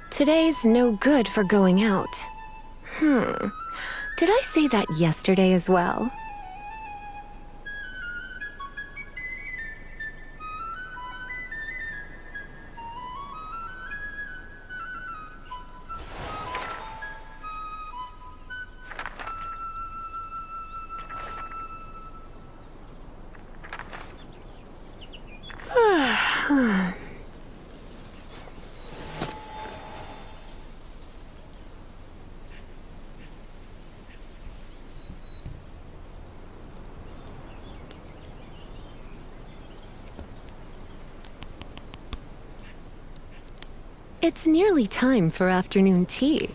Today's no good for going out. Did I say that yesterday as well? It's nearly time for afternoon tea.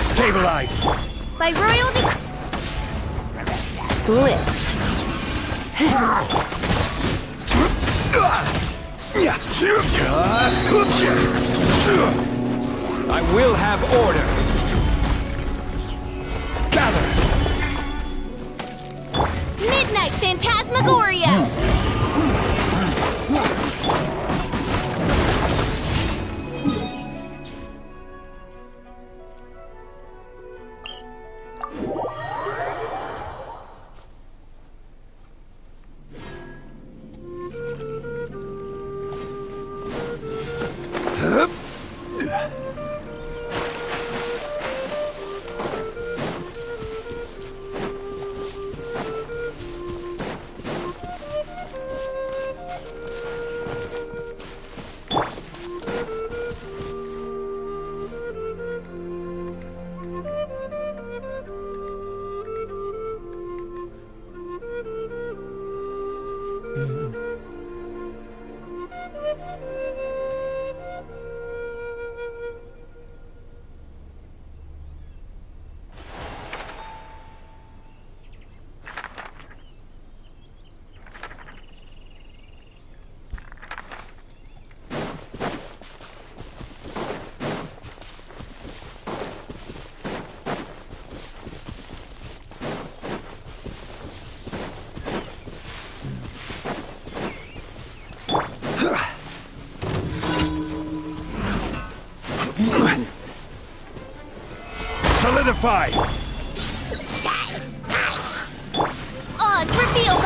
Stabilize! By royal Blitz. I will have order! Gather! Midnight Phantasmagoria! Solidify! Odds revealed!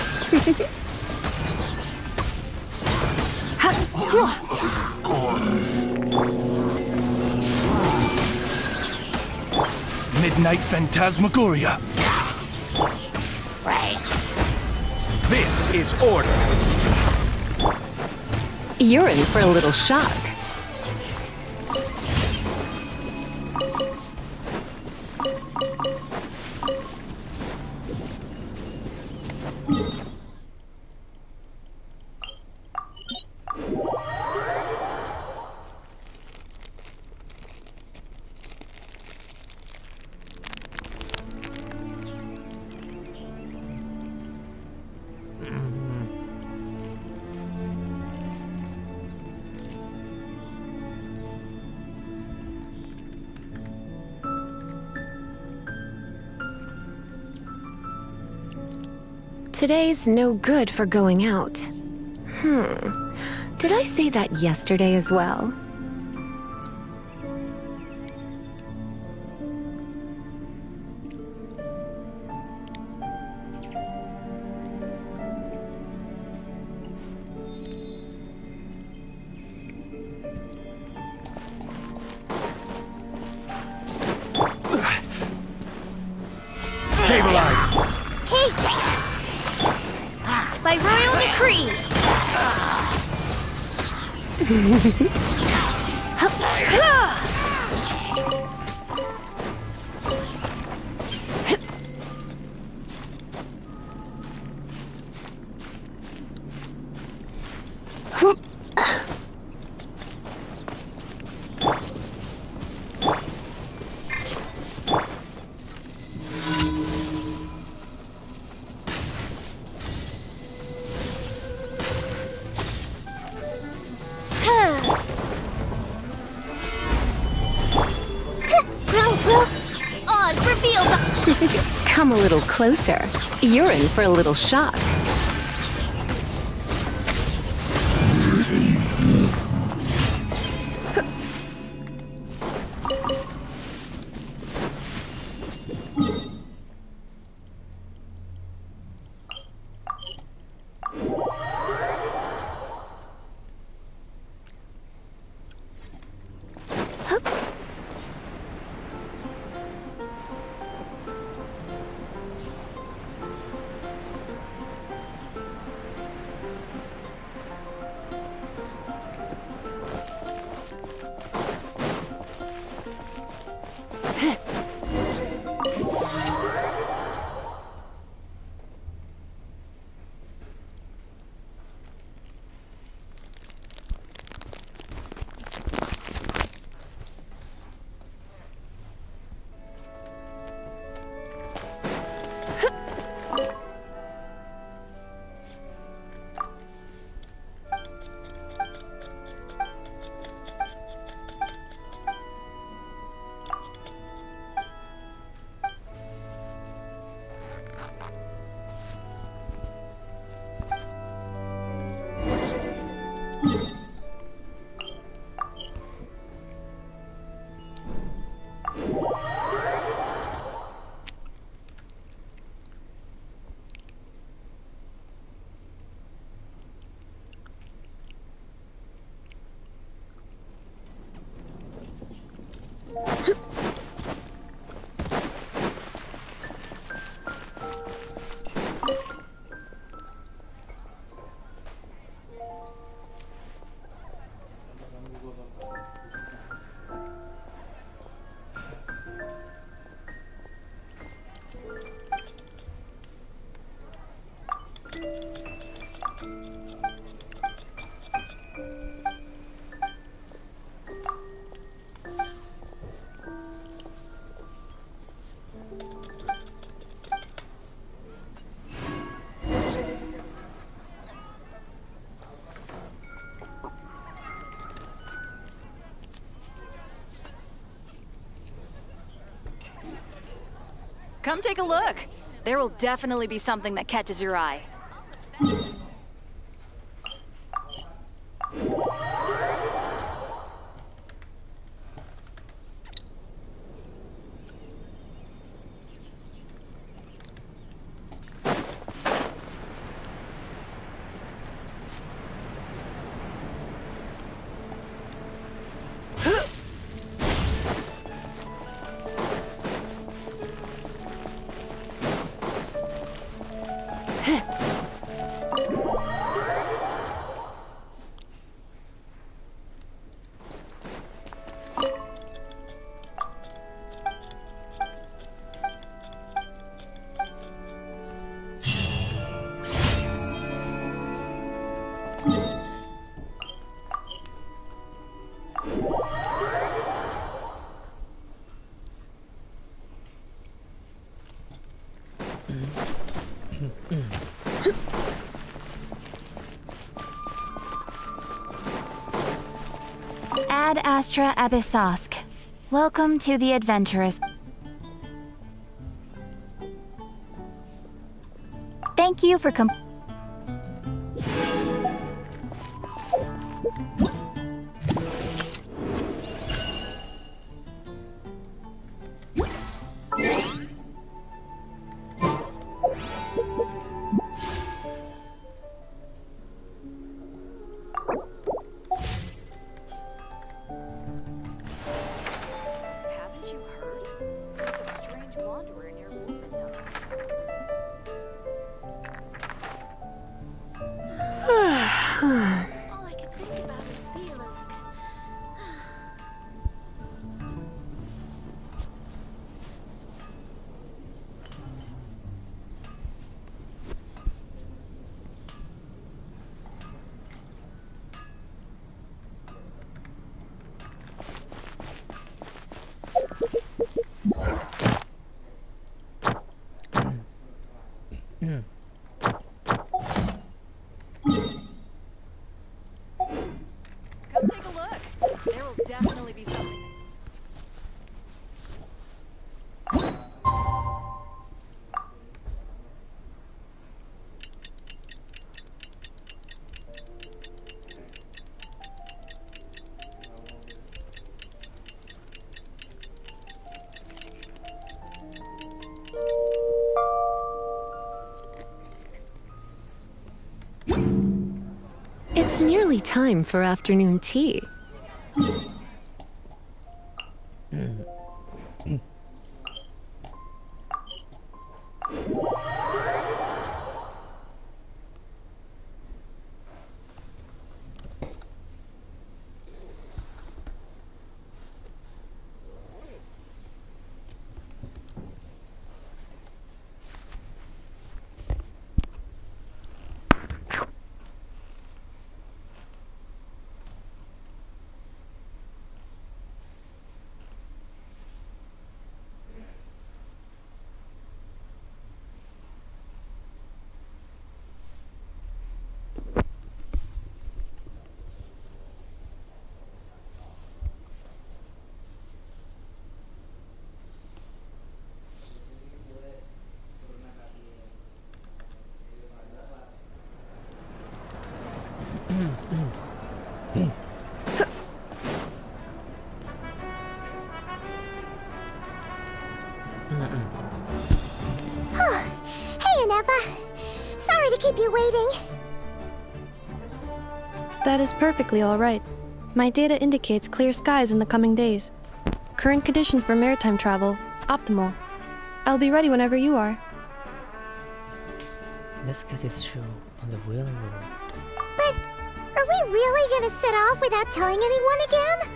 Midnight Phantasmagoria. This is order. You're in for a little shock. Today's no good for going out. Did I say that yesterday as well? Stabilize! By royal decree! Oz revealed! Come a little closer. You're in for a little shock. Come take a look. There will definitely be something that catches your eye. Ad Astra Abyssosk. Welcome to the Adventurous. Thank you for Haven't you heard? There's a strange wanderer near Wolfenham. All I can think about is deal of... Come take a look. There will definitely be something. It's nearly time for afternoon tea. Hey, Aneva. Sorry to keep you waiting. That is perfectly all right. My data indicates clear skies in the coming days. Current conditions for maritime travel, optimal. I'll be ready whenever you are. Let's get this show on the real world. But are we really gonna set off without telling anyone again?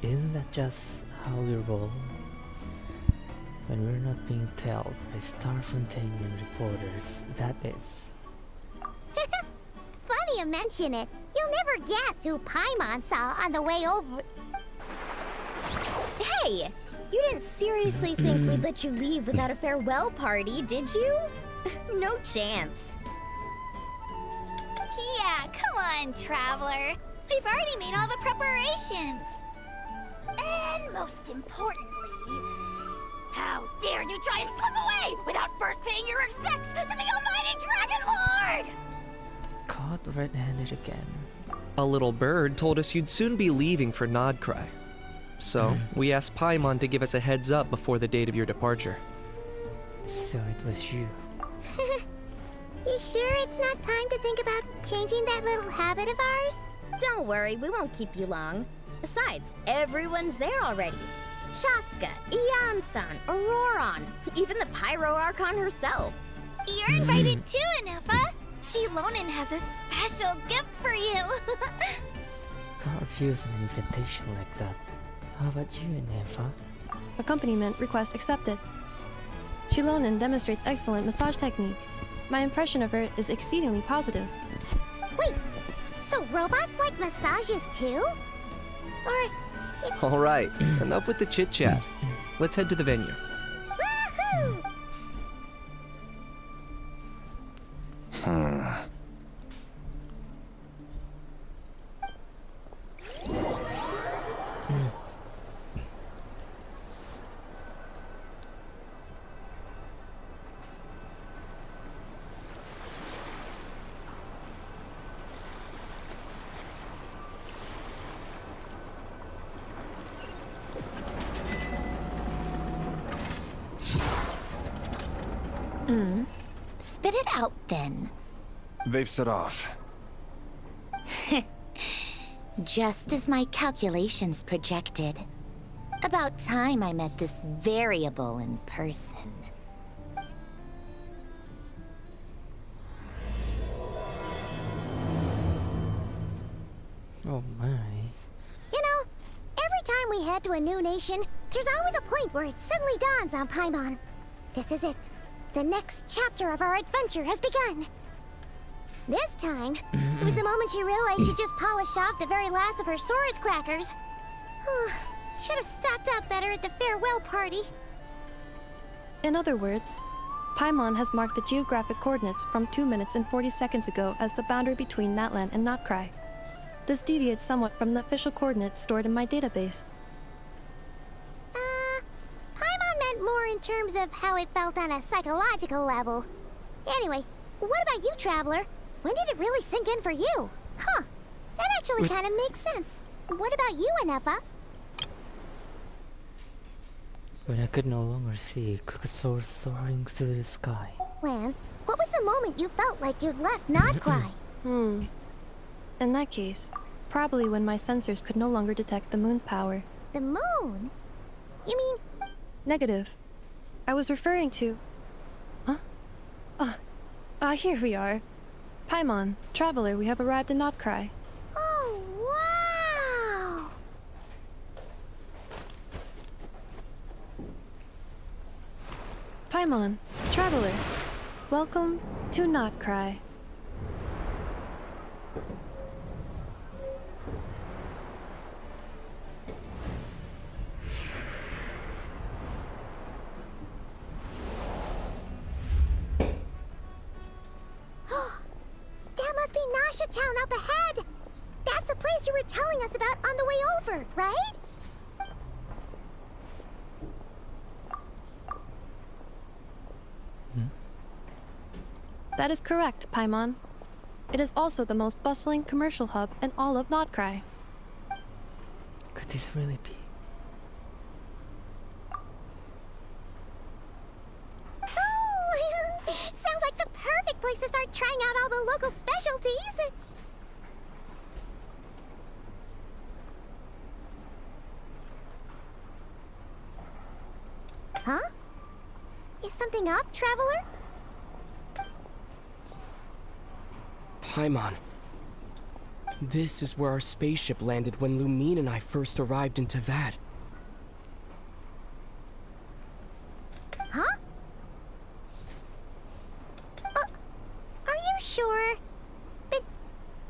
Isn't that just how we roll? When we're not being told by Starfontanian reporters, that is. Funny you mention it. You'll never guess who Paimon saw on the way over. Hey! You didn't seriously think we'd let you leave without a farewell party, did you? No chance. Yeah, come on, Traveler. We've already made all the preparations. And most importantly, how dare you try and slip away without first paying your respects to the almighty Dragon Lord! Caught red-handed again. A little bird told us you'd soon be leaving for Krai. So, we asked Paimon to give us a heads up before the date of your departure. So it was you. You sure it's not time to think about changing that little habit of ours? Don't worry, we won't keep you long. Besides, everyone's there already. Shaska, Ian-san, Auroron, even the Pyro Archon herself. You're invited too, Anefa. Shilonen has a special gift for you. Can't refuse an invitation like that. How about you, Nefa? Accompaniment request accepted. Shilonen demonstrates excellent massage technique. My impression of her is exceedingly positive. Wait, so robots like massages too? Or... Alright, enough with the chit-chat. Let's head to the venue. Woohoo! it out then. They've set off. Just as my calculations projected. About time I met this variable in person. Oh my. You know, every time we head to a new nation, there's always a point where it suddenly dawns on Paimon. This is it. The next chapter of our adventure has begun. This time, it was the moment she realized she just polished off the very last of her Sora's crackers. Should have stocked up better at the farewell party. In other words, Paimon has marked the geographic coordinates from 2 minutes and 40 seconds ago as the boundary between Natlan and Notkrai. This deviates somewhat from the official coordinates stored in my database. Paimon meant more in terms of how it felt on a psychological level. Anyway, what about you, Traveler? When did it really sink in for you? Huh, that actually kind of makes sense. What about you, Anefa? When I could no longer see Kukasaur soaring through the sky. Lan, what was the moment you felt like you'd left Notkrai? In that case, probably when my sensors could no longer detect the moon's power. The moon? You mean... Negative. I was referring to... Huh? Here we are. Paimon, Traveler, we have arrived in Notkrai. Oh, wow! Paimon, Traveler, welcome to Notkrai. That must be Nasha Town up ahead! That's the place you were telling us about on the way over, right? That is correct, Paimon. It is also the most bustling commercial hub in all of Notkrai. Could this really be? Ooh, sounds like the perfect place to start trying out all the local specialties. Huh? Is something up, Traveler? Paimon. This is where our spaceship landed when Lumine and I first arrived in Tavad. Huh? Are you sure? But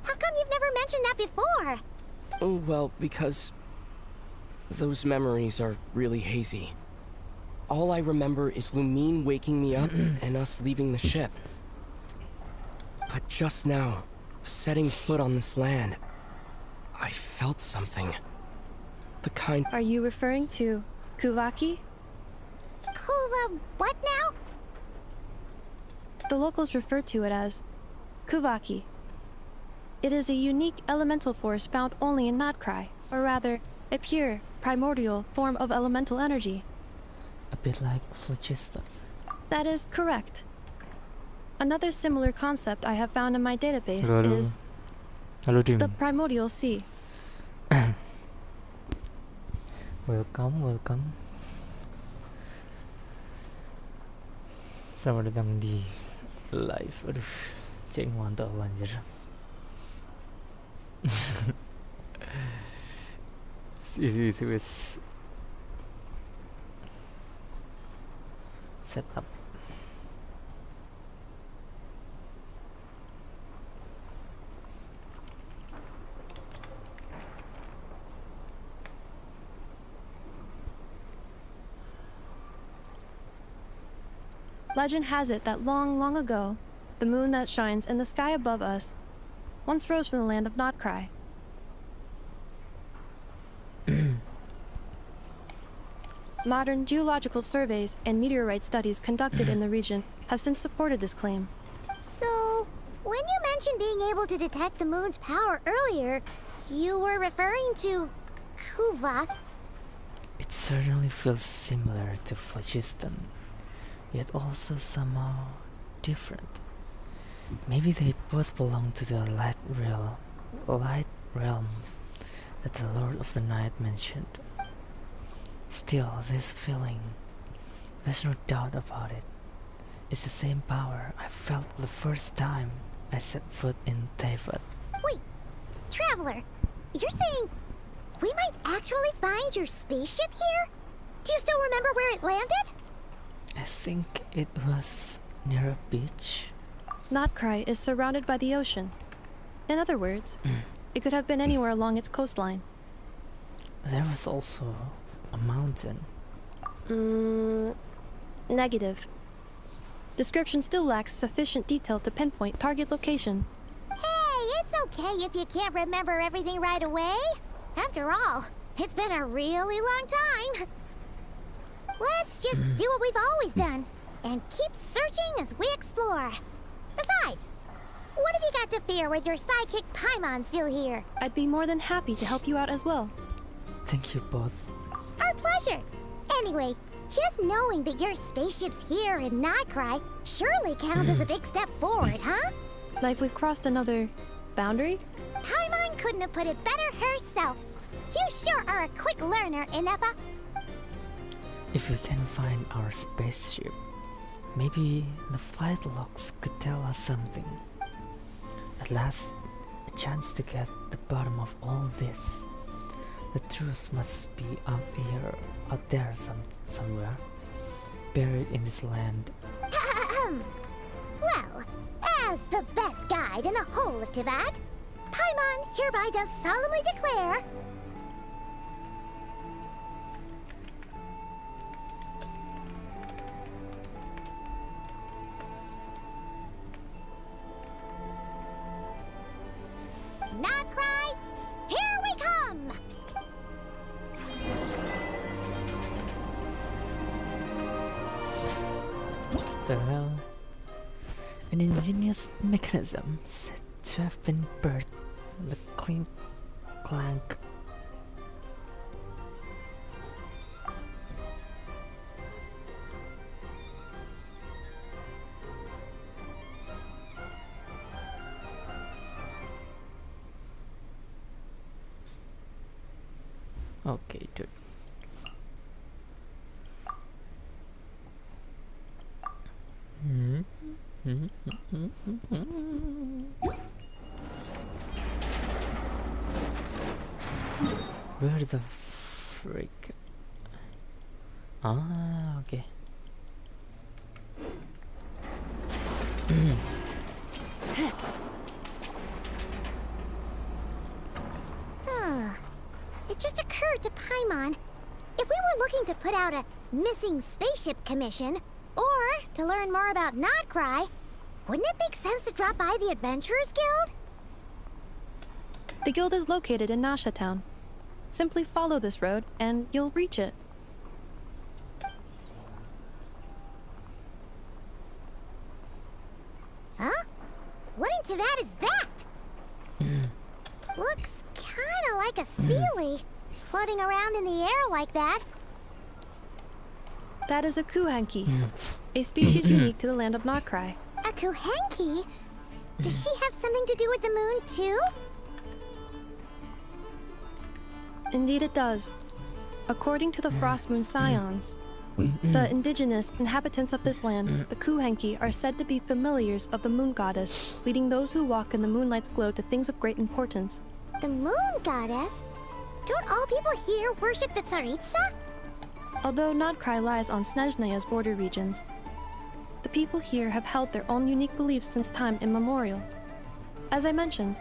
how come you've never mentioned that before? Oh, well, because those memories are really hazy. All I remember is Lumine waking me up and us leaving the ship. But just now, setting foot on this land, I felt something. The kind... Are you referring to Kuvaki? What now? The locals refer to it as Kuvaki. It is a unique elemental force found only in Notkrai, or rather, a pure, primordial form of elemental energy. A bit like phlogiston. That is correct. Another similar concept I have found in my database is the primordial sea. Welcome. Selamat datang di live. Aduh, cek mantap anjir. Wis set up. Legend has it that long, long ago, the moon that shines in the sky above us once rose from the land of Notkrai. Modern geological surveys and meteorite studies conducted in the region have since supported this claim. So, when you mentioned being able to detect the moon's power earlier, you were referring to Kuvak? It certainly feels similar to phlogiston, yet also somehow different. Maybe they both belong to the light realm that the Lord of the Night mentioned. Still, this feeling, there's no doubt about it. It's the same power I felt the first time I set foot in Teyvat. Wait, Traveler, you're saying we might actually find your spaceship here? Do you still remember where it landed? I think it was near a beach. Krai is surrounded by the ocean. In other words, it could have been anywhere along its coastline. There was also a mountain. Negative. Description still lacks sufficient detail to pinpoint target location. Hey, it's okay if you can't remember everything right away. After all, it's been a really long time. Let's just do what we've always done and keep searching as we explore. Besides, what have you got to fear with your sidekick Paimon still here? I'd be more than happy to help you out as well. Thank you both. Our pleasure. Anyway, just knowing that your spaceship's here in Krai surely counts as a big step forward, huh? Like we've crossed another boundary? Paimon couldn't have put it better herself. You sure are a quick learner, Inepa. If we can find our spaceship, maybe the flight logs could tell us something. At last, a chance to get the bottom of all this. The truth must be out there somewhere, buried in this land. Well, as the best guide in the whole of Teyvat, Paimon hereby does solemnly declare Krai, here we come! The hell? An ingenious mechanism said to have been birthed. The clink clank. Okay, dude. Where the freak? Ah, okay. It just occurred to Paimon, if we were looking to put out a missing spaceship commission, or to learn more about Krai, wouldn't it make sense to drop by the Adventurers Guild? The guild is located in Nasha Town. Simply follow this road, and you'll reach it. Huh? What in Teyvat is that? Looks kinda like a Sealy, floating around in the air like that. That is a kuhanki, a species unique to the land of Krai. A Kuhenki? Does she have something to do with the moon, too? Indeed it does. According to the Frost Moon Scions, the indigenous inhabitants of this land, the kuhenki, are said to be familiars of the moon goddess, leading those who walk in the moonlight's glow to things of great importance. The moon goddess? Don't all people here worship the Tsaritsa? Although Krai lies on Snezhnaya's border regions, the people here have held their own unique beliefs since time immemorial. As I mentioned,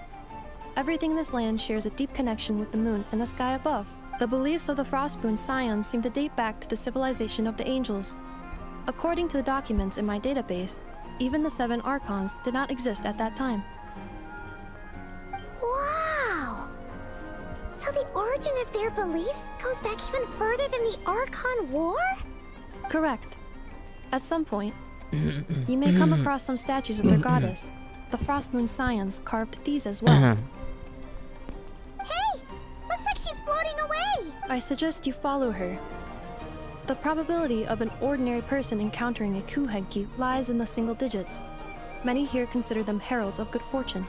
everything in this land shares a deep connection with the moon and the sky above. The beliefs of the Frostmoon Scions seem to date back to the civilization of the angels. According to the documents in my database, even the 7 Archons did not exist at that time. Wow! So the origin of their beliefs goes back even further than the Archon War? Correct. At some point, you may come across some statues of their goddess. The Frostmoon Scions carved these as well. Hey! Looks like she's floating away! I suggest you follow her. The probability of an ordinary person encountering a kuhenki lies in the single digits. Many here consider them heralds of good fortune.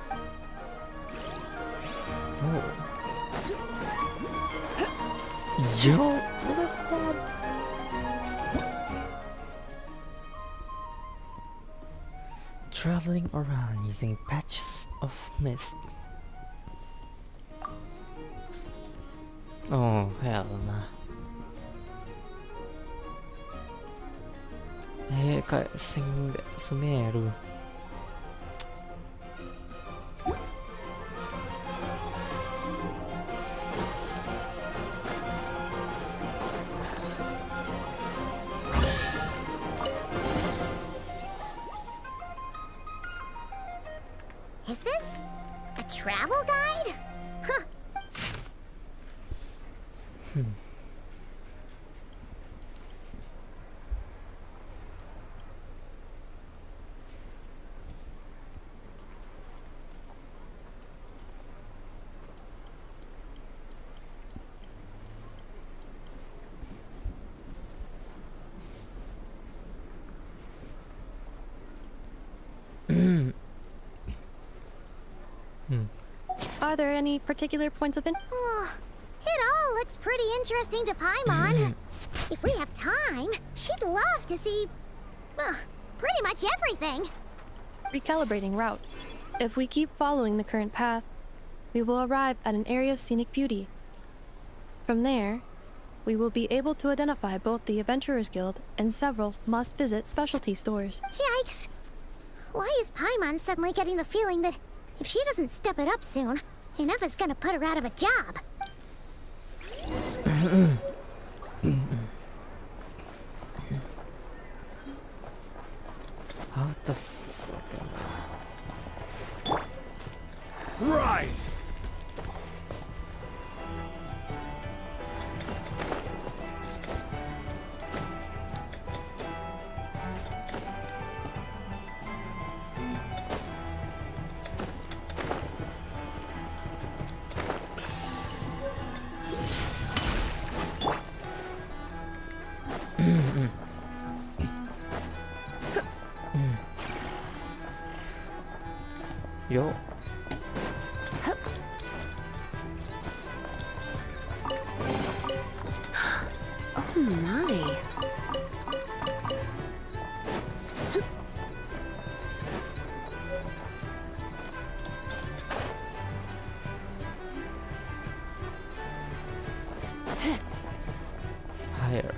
Oh. Yo, look at that. Traveling around using patches of mist. Oh, hell nah. Kayak sing Sumeru. Is this a travel guide? Huh. Are there any particular points of interest? Oh, it all looks pretty interesting to Paimon. If we have time, she'd love to see, well, pretty much everything. Recalibrating route. If we keep following the current path, we will arrive at an area of scenic beauty. From there, we will be able to identify both the Adventurers Guild and several must-visit specialty stores. Yikes. Why is Paimon suddenly getting the feeling that if she doesn't step it up soon, Ineva's gonna put her out of a job? How the fuck am Rise! Yo. Oh my. Higher.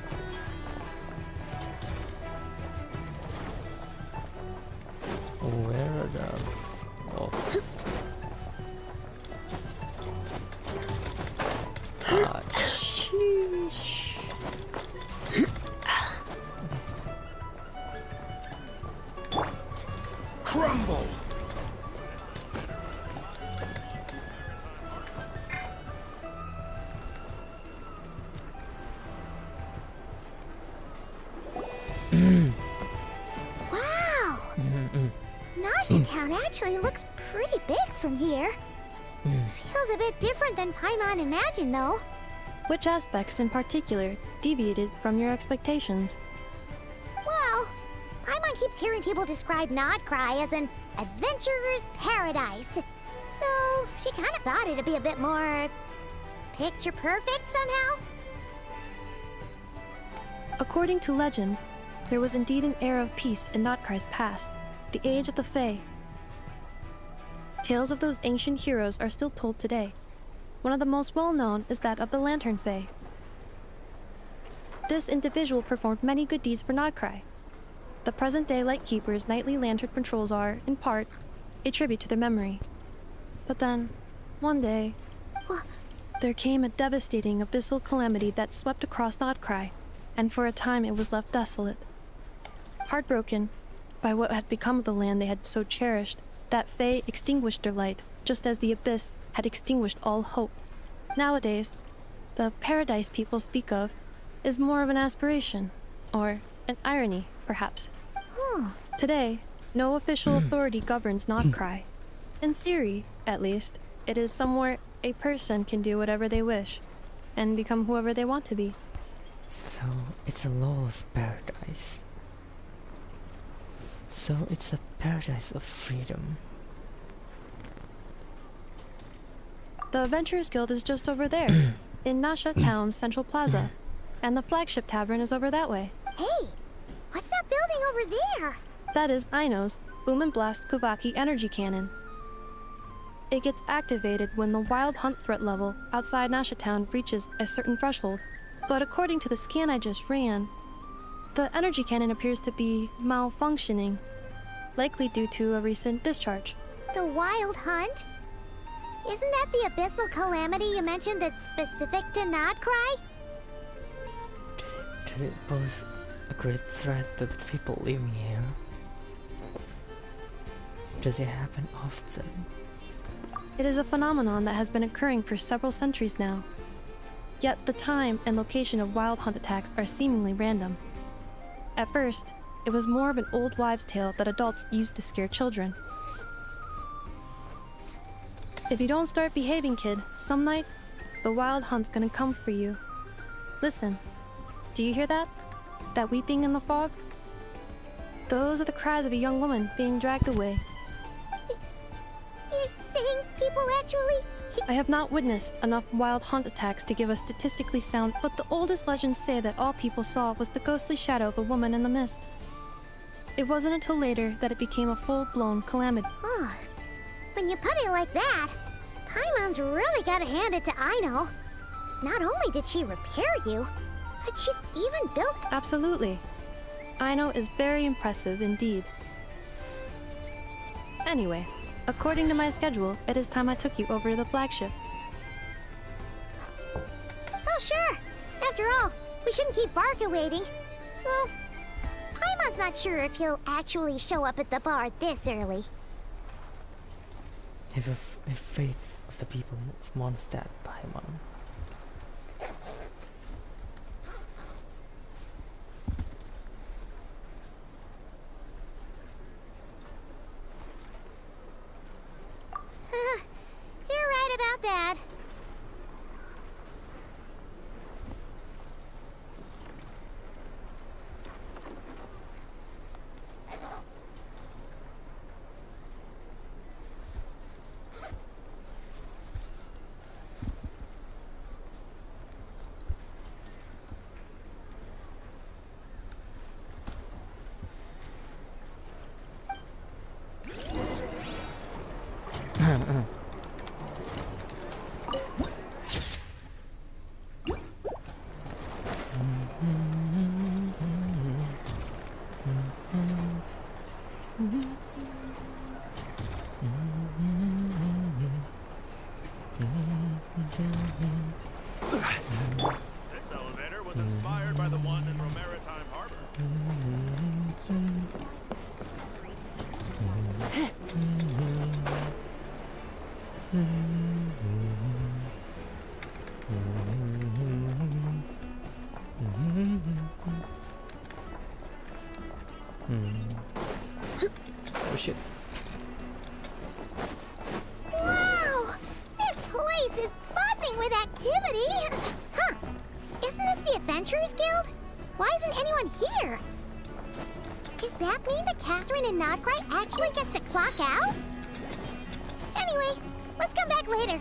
Where the oh. Ah, sheesh. Crumble! Wow! Nausea Town actually looks pretty big from here. Feels a bit different than Paimon imagined, though. Which aspects in particular deviated from your expectations? Well, Paimon keeps hearing people describe Krai as an adventurer's paradise. So she kind of thought it'd be a bit more picture perfect somehow. According to legend, there was indeed an era of peace in Krai's past, the age of the Fae. Tales of those ancient heroes are still told today. One of the most well-known is that of the Lantern Fae. This individual performed many good deeds for Krai. The present-day Lightkeeper's nightly lantern patrols are, in part, a tribute to their memory. But then, one day, there came a devastating abyssal calamity that swept across Krai, and for a time it was left desolate. Heartbroken by what had become of the land they had so cherished, that Fae extinguished their light, just as the abyss had extinguished all hope. Nowadays, the paradise people speak of is more of an aspiration, or an irony, perhaps. Today, no official authority governs Krai. In theory, at least, it is somewhere a person can do whatever they wish, and become whoever they want to be. So it's a lawless paradise. So it's a paradise of freedom. The Adventurers Guild is just over there, in Nasha Town's Central Plaza. And the flagship tavern is over that way. Hey, what's that building over there? That is Aino's Boom and Blast Kuvaki energy cannon. It gets activated when the wild hunt threat level outside Nasha Town reaches a certain threshold. But according to the scan I just ran, the energy cannon appears to be malfunctioning, likely due to a recent discharge. The Wild Hunt? Isn't that the abyssal calamity you mentioned that's specific to Nodcry? Does it pose a great threat to the people living here? Does it happen often? It is a phenomenon that has been occurring for several centuries now. Yet the time and location of wild hunt attacks are seemingly random. At first, it was more of an old wives' tale that adults used to scare children. If you don't start behaving, kid, some night, the wild hunt's gonna come for you. Listen, do you hear that? That weeping in the fog? Those are the cries of a young woman being dragged away. You're saying people actually... I have not witnessed enough wild hunt attacks to give a statistically sound, but the oldest legends say that all people saw was the ghostly shadow of a woman in the mist. It wasn't until later that it became a full-blown calamity. Oh, when you put it like that, Paimon's really gotta hand it to Aino. Not only did she repair you, but she's even built... Absolutely. Aino is very impressive indeed. Anyway, according to my schedule, it is time I took you over to the flagship. Oh, sure. After all, we shouldn't keep Barca waiting. Well, Paimon's not sure if he'll actually show up at the bar this early. Have faith of the people of Mondstadt, Paimon. You're right about that. This elevator was inspired by the one in Romaritime Harbor. Oh shit. Wow! This place is buzzing with activity! Huh. Isn't this the Adventurers Guild? Why isn't anyone here? Does that mean that Catherine and Nodcry actually gets to clock out? Anyway, let's come back later.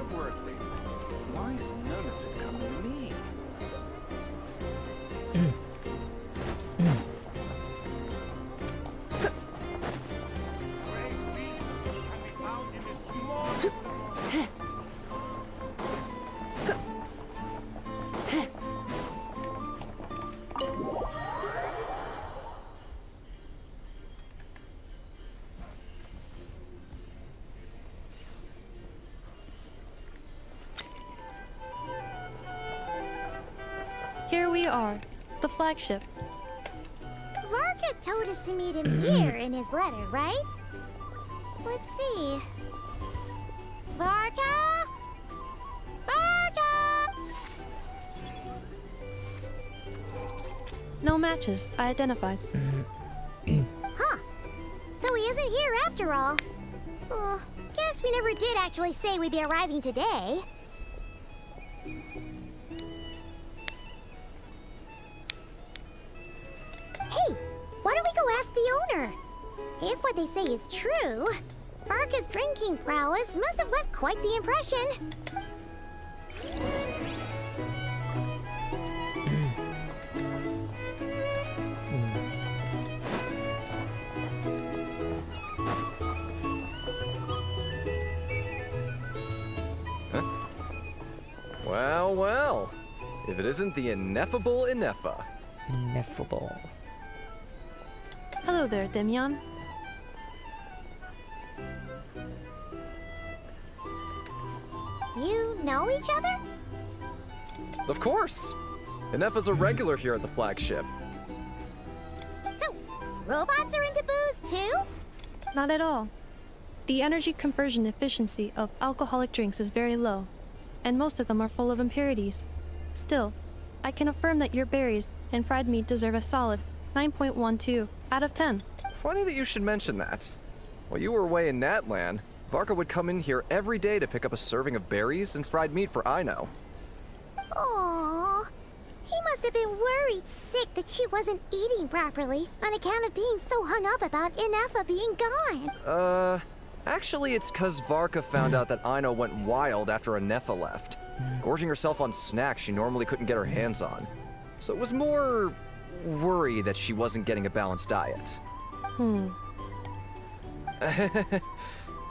outwardly. Why is none of it coming to me? Great beasts can be found in this small Here we are, the flagship. Varka told us to meet him here in his letter, right? Let's see. Varka? Varka! No matches, I identified. Huh. So he isn't here after all. Oh, guess we never did actually say we'd be arriving today. Hey, why don't we go ask the owner? If what they say is true, Varka's drinking prowess must have left quite the impression. Well, well. If it isn't the ineffable Ineffa. Ineffable. Hello there, Demian. You know each other? Of course! Ineffa's a regular here at the flagship. So, robots are into booze too? Not at all. The energy conversion efficiency of alcoholic drinks is very low, and most of them are full of impurities. Still, I can affirm that your berries and fried meat deserve a solid 9.12 out of 10. Funny that you should mention that. While you were away in Natlan, Varka would come in here every day to pick up a serving of berries and fried meat for Aino. Aww. He must have been worried sick that she wasn't eating properly on account of being so hung up about Ineffa being gone. Actually it's 'cause Varka found out that Aino went wild after Ineffa left, gorging herself on snacks she normally couldn't get her hands on. So it was more worry that she wasn't getting a balanced diet. I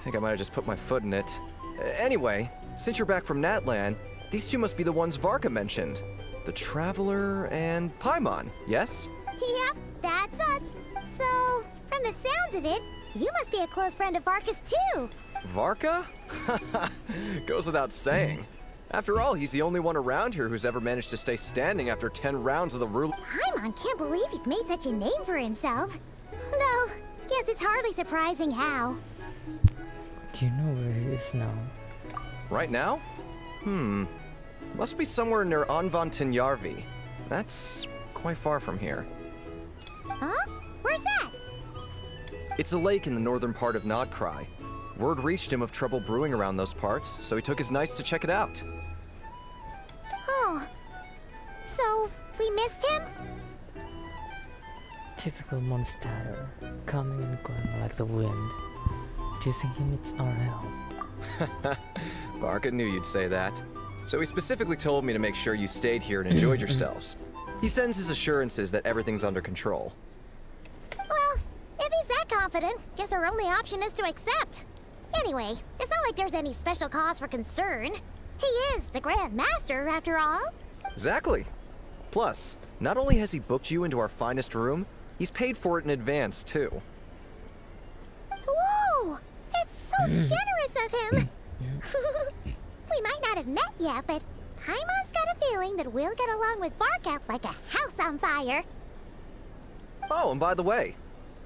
think I might have just put my foot in it. Anyway, since you're back from Natlan, these two must be the ones Varka mentioned. The Traveler and Paimon, yes? Yep, that's us. So, from the sounds of it, you must be a close friend of Varka's too. Varka? Goes without saying. After all, he's the only one around here who's ever managed to stay standing after 10 rounds of the rule. Paimon can't believe he's made such a name for himself. Though, guess it's hardly surprising how. Do you know where he is now? Right now? Must be somewhere near Anvantinyarvi. That's quite far from here. Huh? Where's that? It's a lake in the northern part of Krai. Word reached him of trouble brewing around those parts, so he took his knights to check it out. Oh. So, we missed him? Typical monster, coming and going like the wind. Do you think he needs our help? Varka knew you'd say that. So he specifically told me to make sure you stayed here and enjoyed yourselves. He sends his assurances that everything's under control. Well, if he's that confident, guess our only option is to accept. Anyway, it's not like there's any special cause for concern. He is the Grand Master, after all. Exactly. Plus, not only has he booked you into our finest room, he's paid for it in advance, too. Whoa! That's so generous of him! We might not have met yet, but Paimon's got a feeling that we'll get along with Varka like a house on fire. Oh, and by the way,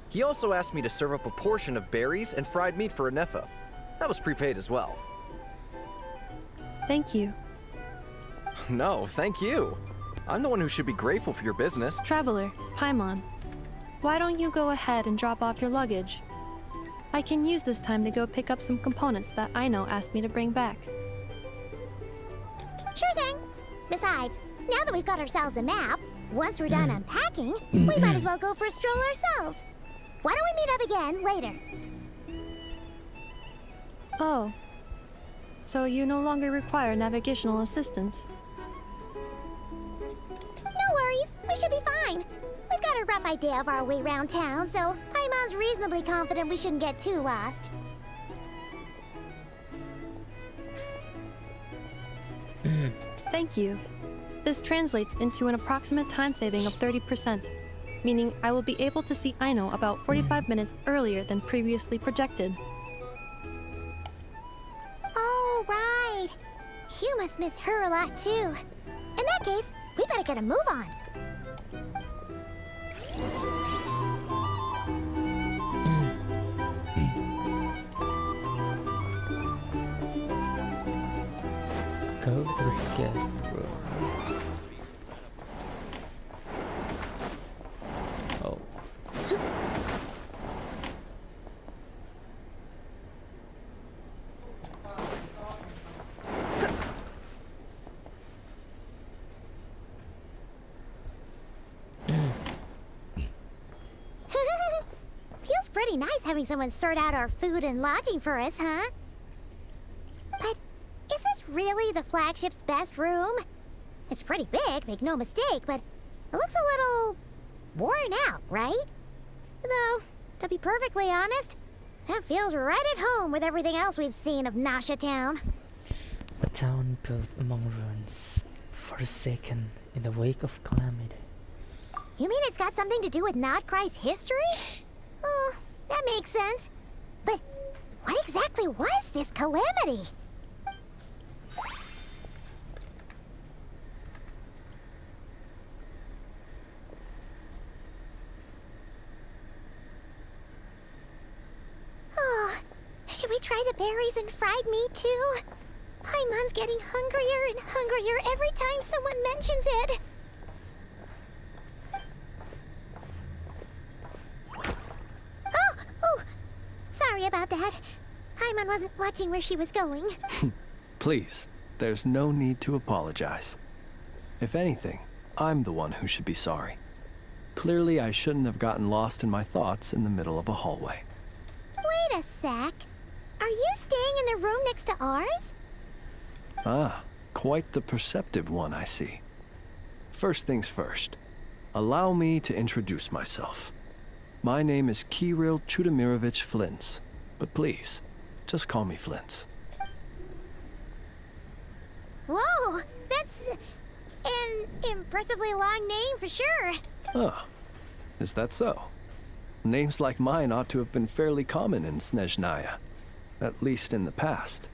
he also asked me to serve up a portion of berries and fried meat for Ineffa. That was prepaid as well. Thank you. No, thank you. I'm the one who should be grateful for your business. Traveler, Paimon, why don't you go ahead and drop off your luggage? I can use this time to go pick up some components that Aino asked me to bring back. Sure thing. Besides, now that we've got ourselves a map, once we're done unpacking, we might as well go for a stroll ourselves. Why don't we meet up again later? Oh. So you no longer require navigational assistance. No worries, we should be fine. We've got a rough idea of our way around town, so Paimon's reasonably confident we shouldn't get too lost. Thank you. This translates into an approximate time saving of 30%, meaning I will be able to see Aino about 45 minutes earlier than previously projected. Oh, right. You must miss her a lot, too. In that case, we better get a move on. Go to the guest room. Oh. Feels pretty nice having someone sort out our food and lodging for us, huh? But is this really the flagship's best room? It's pretty big, make no mistake, but it looks a little worn out, right? Though, to be perfectly honest, that feels right at home with everything else we've seen of Nasha Town. A town built among ruins, forsaken in the wake of calamity. You mean it's got something to do with Nodcry's history? Oh, that makes sense. But what exactly was this calamity? Oh, should we try the berries and fried meat too? Paimon's getting hungrier and hungrier every time someone mentions it. Oh, sorry about that. Paimon wasn't watching where she was going. Please, there's no need to apologize. If anything, I'm the one who should be sorry. Clearly, I shouldn't have gotten lost in my thoughts in the middle of a hallway. Wait a sec. Are you staying in the room next to ours? Ah, quite the perceptive one, I see. First things first, allow me to introduce myself. My name is Kirill Chudamirovich Flintz, but please, just call me Flintz. Whoa, that's an impressively long name for sure. Ah, is that so? Names like mine ought to have been fairly common in Snezhnaya, at least in the past.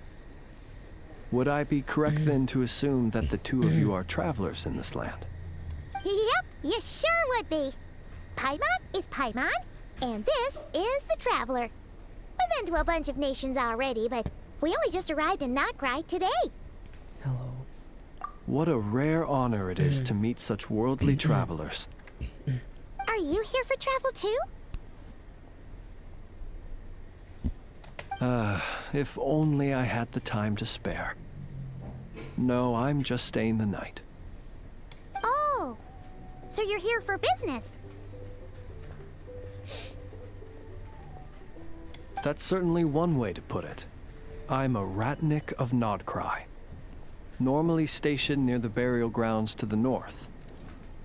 Would I be correct then to assume that the two of you are travelers in this land? Yep, you sure would be. Paimon is Paimon, and this is the Traveler. We've been to a bunch of nations already, but we only just arrived in Nodcry today. Hello. What a rare honor it is to meet such worldly travelers. Are you here for travel too? If only I had the time to spare. No, I'm just staying the night. Oh, so you're here for business? That's certainly one way to put it. I'm a Ratnik of Nodcry, normally stationed near the burial grounds to the north.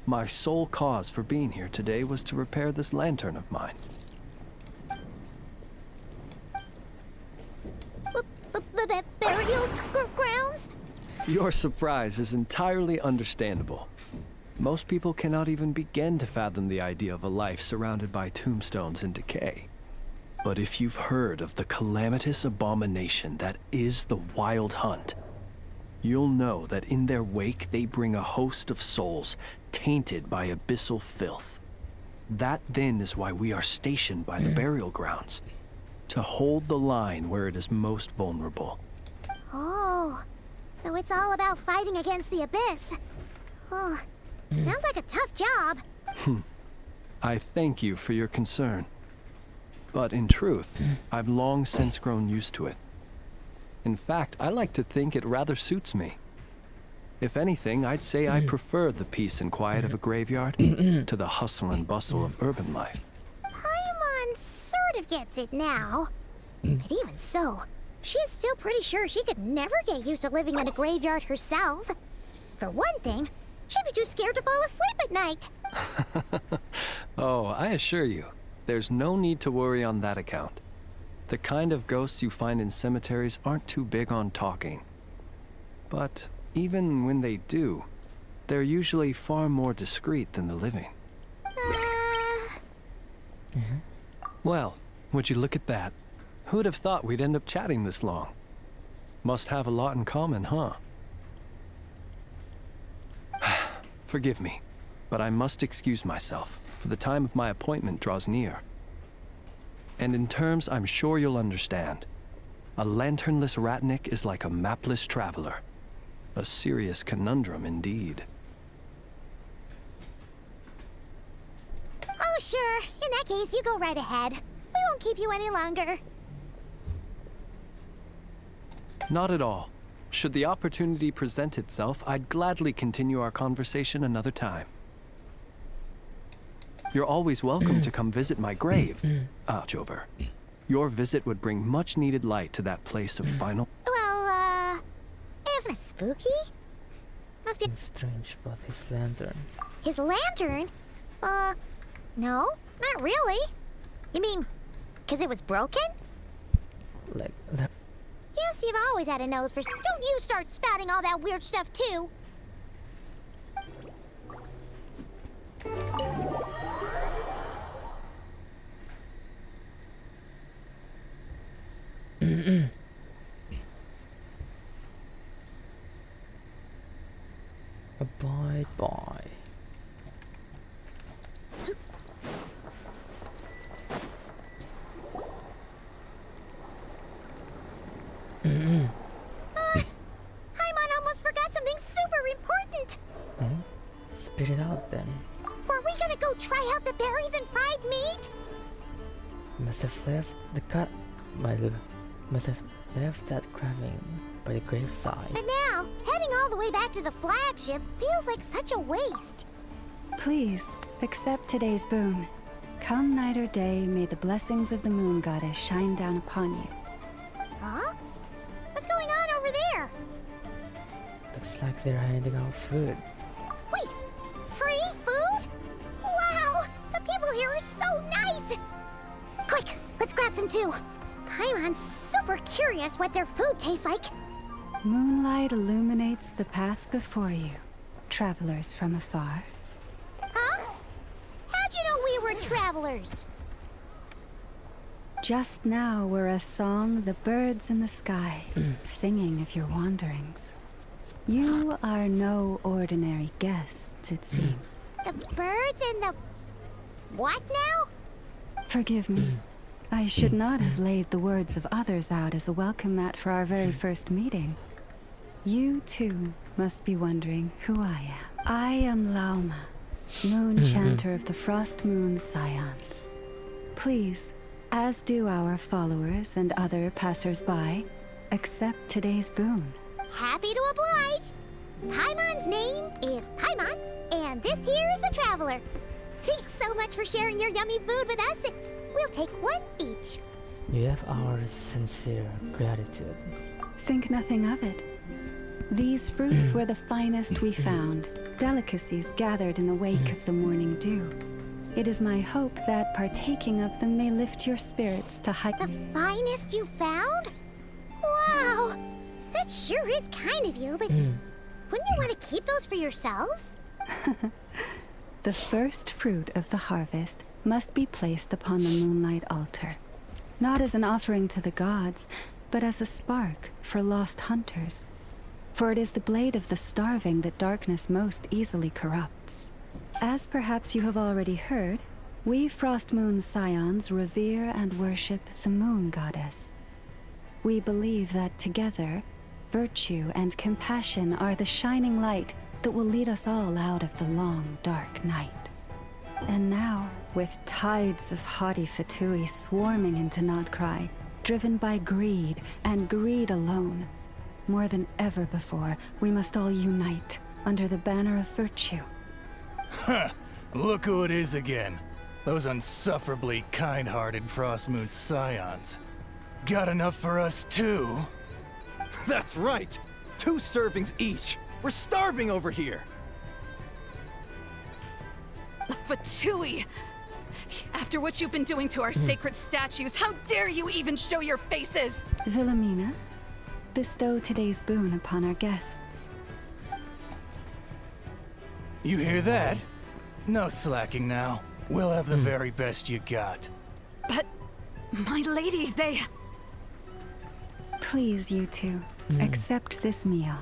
My sole cause for being here today was to repair this lantern of mine. Burial grounds? Your surprise is entirely understandable. Most people cannot even begin to fathom the idea of a life surrounded by tombstones in decay. But if you've heard of the calamitous abomination that is the Wild Hunt, you'll know that in their wake they bring a host of souls tainted by abyssal filth. That then is why we are stationed by the burial grounds, to hold the line where it is most vulnerable. Oh, so it's all about fighting against the abyss. Oh, sounds like a tough job. I thank you for your concern. But in truth, I've long since grown used to it. In fact, I like to think it rather suits me. If anything, I'd say I prefer the peace and quiet of a graveyard to the hustle and bustle of urban life. Paimon sort of gets it now. But even so, She is still pretty sure she could never get used to living in a graveyard herself. For one thing, she'd be too scared to fall asleep at night. Oh, I assure you, there's no need to worry on that account. The kind of ghosts you find in cemeteries aren't too big on talking. But even when they do, they're usually far more discreet than the living. Well, would you look at that? Who'd have thought we'd end up chatting this long? Must have a lot in common, huh? Forgive me, but I must excuse myself, for the time of my appointment draws near. And in terms I'm sure you'll understand, a lanternless ratnik is like a mapless traveler. A serious conundrum indeed. Oh, sure. In that case, you go right ahead. We won't keep you any longer. Not at all. Should the opportunity present itself, I'd gladly continue our conversation another time. You're always welcome to come visit my grave, Jover. Your visit would bring much needed light to that place of final... Well, if it's spooky? Must be... Strange about his lantern. His lantern? No, not really. You mean, 'cause it was broken? Like the... Yes, you've always had a nose for... Don't you start spouting all that weird stuff, too. Bye-bye. Paimon almost forgot something super important. Spit it out then. Were we gonna go try out the berries and fried meat? Must have left the cut by the... Must have left that craving by the graveside. But now, heading all the way back to the flagship feels like such a waste. Please, accept today's boon. Come night or day, may the blessings of the moon goddess shine down upon you. Huh? What's going on over there? Looks like they're handing out food. Wait, free food? Wow, the people here are so nice! Quick, let's grab some too. Paimon's super curious what their food tastes like. Moonlight illuminates the path before you, travelers from afar. Huh? How'd you know we were travelers? Just now were a song the birds in the sky, singing of your wanderings. You are no ordinary guests, it seems. The birds and the... What now? Forgive me. I should not have laid the words of others out as a welcome mat for our very first meeting. You, too, must be wondering who I am. I am Lauma, moon chanter of the Frost Moon Scions. Please, as do our followers and other passers-by, accept today's boon. Happy to oblige. Paimon's name is Paimon, and this here is the traveler. Thanks so much for sharing your yummy food with us. We'll take one each. You have our sincere gratitude. Think nothing of it. These fruits were the finest we found, delicacies gathered in the wake of the morning dew. It is my hope that partaking of them may lift your spirits to high... The finest you found? Wow! That sure is kind of you, but wouldn't you want to keep those for yourselves? The first fruit of the harvest must be placed upon the moonlight altar. Not as an offering to the gods, but as a spark for lost hunters. For it is the blade of the starving that darkness most easily corrupts. As perhaps you have already heard, we Frost Moon Scions revere and worship the moon goddess. We believe that together, virtue and compassion are the shining light that will lead us all out of the long, dark night. And now, with tides of haughty Fatui swarming into Krai, driven by greed and greed alone, more than ever before, we must all unite under the banner of virtue. Huh. Look who it is again. Those unsufferably kind-hearted Frost Moon Scions. Got enough for us too? That's right! 2 servings each! We're starving over here! Fatui! After what you've been doing to our sacred statues, how dare you even show your faces? Wilhelmina, bestow today's boon upon our guests. You hear that? No slacking now. We'll have the very best you got. But, my lady, they... Please, you two, accept this meal.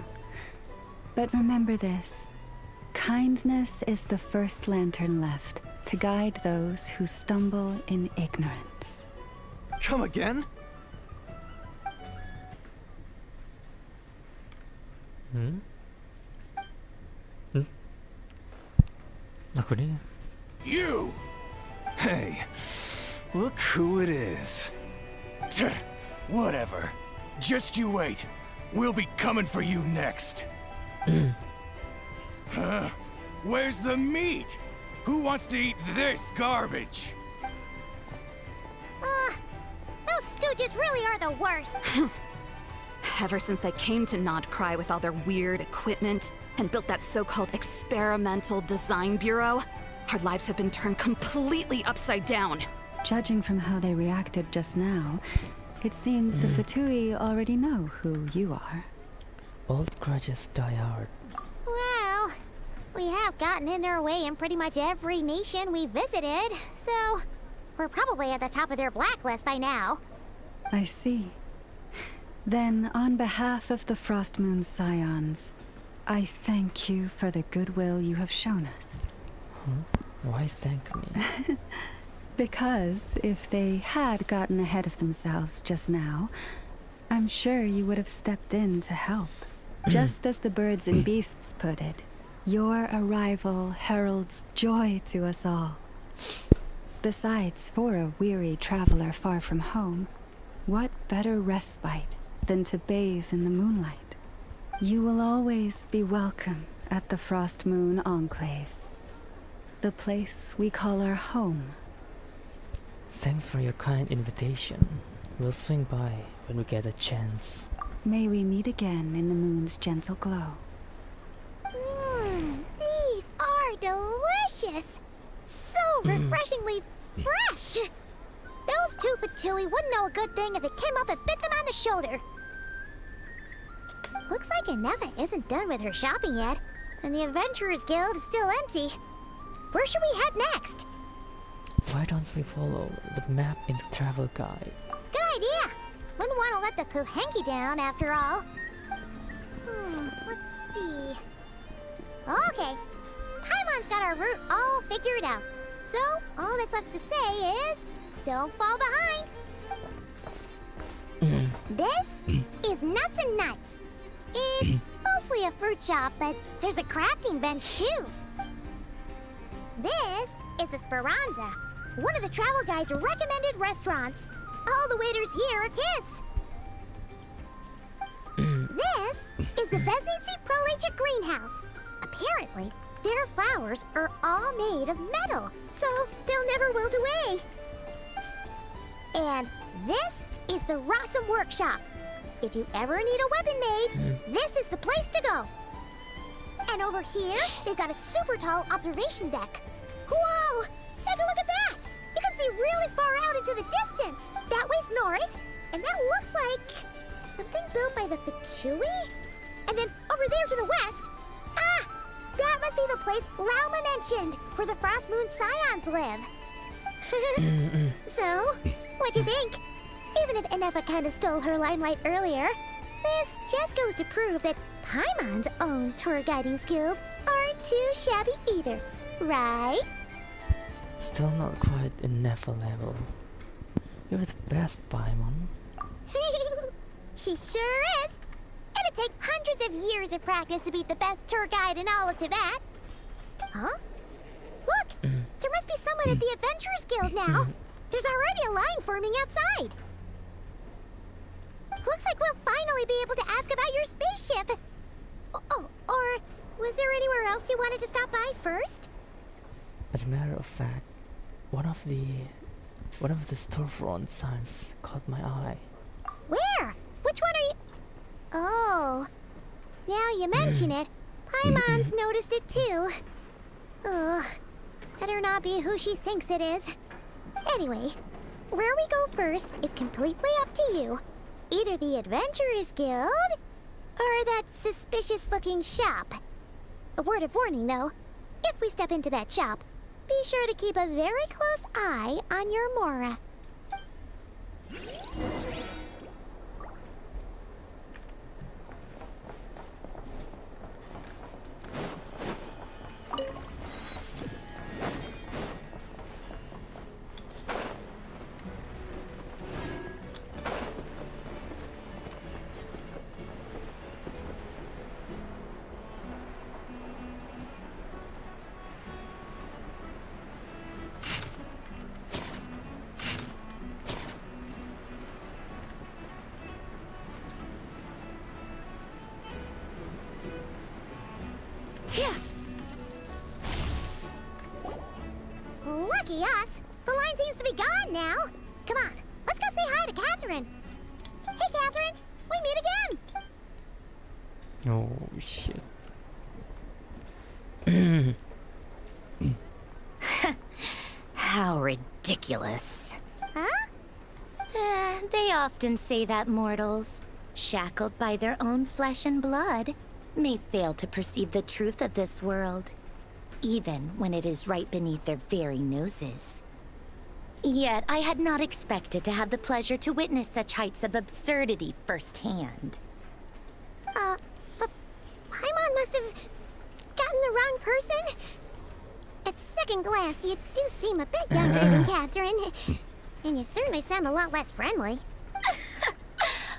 But remember this. Kindness is the first lantern left to guide those who stumble in ignorance. Come again? Laku ni. You! Hey, look who it is. Tch, whatever. Just you wait. We'll be coming for you next. Huh? Where's the meat? Who wants to eat this garbage? Those stooges really are the worst. Ever since they came to Krai with all their weird equipment and built that so-called experimental design bureau, our lives have been turned completely upside down. Judging from how they reacted just now, it seems the Fatui already know who you are. Old grudges die hard. Well, we have gotten in their way in pretty much every nation we visited, so we're probably at the top of their blacklist by now. I see. Then, on behalf of the Frost Moon Scions, I thank you for the goodwill you have shown us. Why thank me? Because if they had gotten ahead of themselves just now, I'm sure you would have stepped in to help. Just as the birds and beasts put it, your arrival heralds joy to us all. Besides, for a weary traveler far from home, what better respite than to bathe in the moonlight? You will always be welcome at the Frost Moon Enclave, the place we call our home. Thanks for your kind invitation. We'll swing by when we get a chance. May we meet again in the moon's gentle glow. These are delicious! So refreshingly fresh! Those 2 Fatui wouldn't know a good thing if it came up and bit them on the shoulder. Looks like Inefa isn't done with her shopping yet, and the Adventurers Guild is still empty. Where should we head next? Why don't we follow the map in the travel guide? Good idea! Wouldn't want to let the Kuhenki down, after all. Let's see... Okay. Paimon's got our route all figured out. So, all that's left to say is... don't fall behind. This is Nuts and Nuts. It's mostly a fruit shop, but there's a crafting bench, too. This is the Speranza, one of the travel guide's recommended restaurants. All the waiters here are kids. This is the Vesnitsi Prolage Greenhouse. Apparently, their flowers are all made of metal, so they'll never wilt away. And this is the Rossum Workshop. If you ever need a weapon made, this is the place to go. And over here, they've got a super tall observation deck. Whoa! Take a look at that! You can see really far out into the distance. That way's north, and that looks like something built by the Fatui? And then over there to the west, that must be the place Lauma mentioned, where the Frost Moon Scions live. So, what'd you think? Even if Inefa kind of stole her limelight earlier, this just goes to prove that Paimon's own tour guiding skills aren't too shabby either, right? Still not quite enough level. You're the best, Paimon. She sure is. It'd take hundreds of years of practice to beat the best tour guide in all of Tibet. Huh? Look! There must be someone at the Adventurers Guild now. There's already a line forming outside. Looks like we'll finally be able to ask about your spaceship. Oh, or was there anywhere else you wanted to stop by first? As a matter of fact, one of the storefront signs caught my eye. Now you mention it, Paimon's noticed it too. Ugh. Better not be who she thinks it is. Anyway, where we go first is completely up to you. Either the Adventurers Guild, or that suspicious-looking shop. A word of warning, though. If we step into that shop, be sure to keep a very close eye on your Mora. Lucky us! The line seems to be gone now. Come on, let's go say hi to Catherine. Hey, Catherine, we meet again. Oh shit. How ridiculous. Huh? They often say that mortals, shackled by their own flesh and blood, may fail to perceive the truth of this world, even when it is right beneath their very noses. Yet I had not expected to have the pleasure to witness such heights of absurdity firsthand. But Paimon must have gotten the wrong person. At second glance, you do seem a bit younger than Catherine. And you certainly sound a lot less friendly.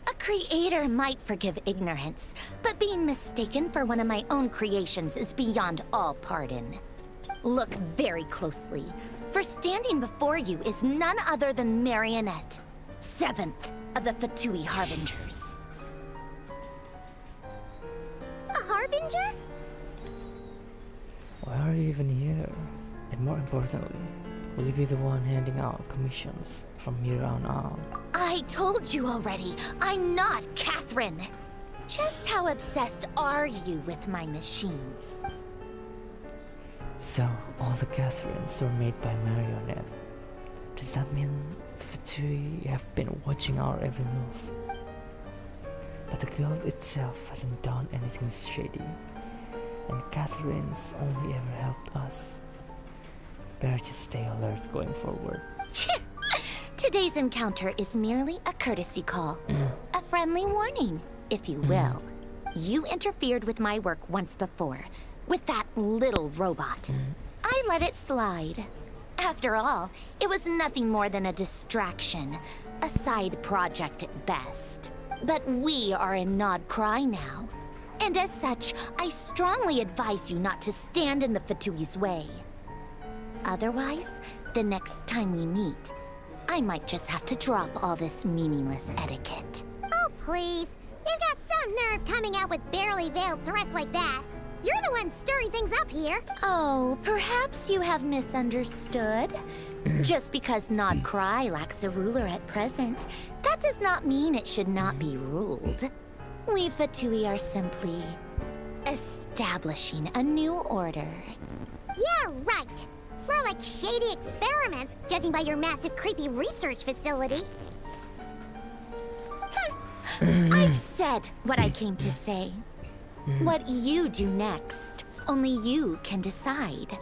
A creator might forgive ignorance, but being mistaken for one of my own creations is beyond all pardon. Look very closely, for standing before you is none other than Marionette, 7th of the Fatui Harbingers. A Harbinger? Why are you even here? And more importantly, will you be the one handing out commissions from here on out? I told you already, I'm not Catherine. Just how obsessed are you with my machines? So, all the Catherines were made by Marionette. Does that mean the Fatui have been watching our every move? But the guild itself hasn't done anything shady, and Catherine's only ever helped us. Better just stay alert going forward. Today's encounter is merely a courtesy call. A friendly warning, if you will. You interfered with my work once before, with that little robot. I let it slide. After all, it was nothing more than a distraction, a side project at best. But we are in Nod Krai now, and as such, I strongly advise you not to stand in the Fatui's way. Otherwise, the next time we meet, I might just have to drop all this meaningless etiquette. Oh, please. You've got some nerve coming out with barely veiled threats like that. You're the one stirring things up here. Oh, perhaps you have misunderstood. Just because Nod Krai lacks a ruler at present, that does not mean it should not be ruled. We Fatui are simply establishing a new order. Yeah, right. More like shady experiments, judging by your massive, creepy research facility. I've said what I came to say. What you do next, only you can decide.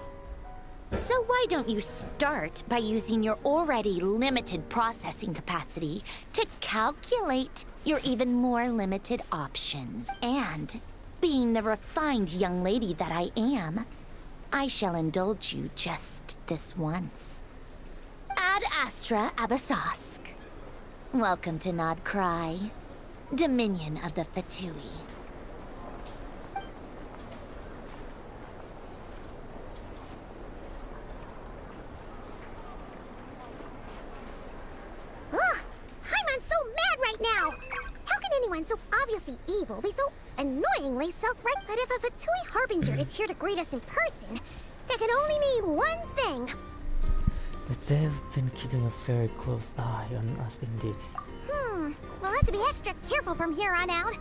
So why don't you start by using your already limited processing capacity to calculate your even more limited options? And, being the refined young lady that I am, I shall indulge you just this once. Ad Astra Abyssosque. Welcome to Nod Krai, Dominion of the Fatui. Ugh! Paimon's so mad right now! How can anyone so obviously evil be so annoyingly self-right? But if a Fatui Harbinger is here to greet us in person, that can only mean one thing. That they've been keeping a very close eye on us indeed. We'll have to be extra careful from here on out.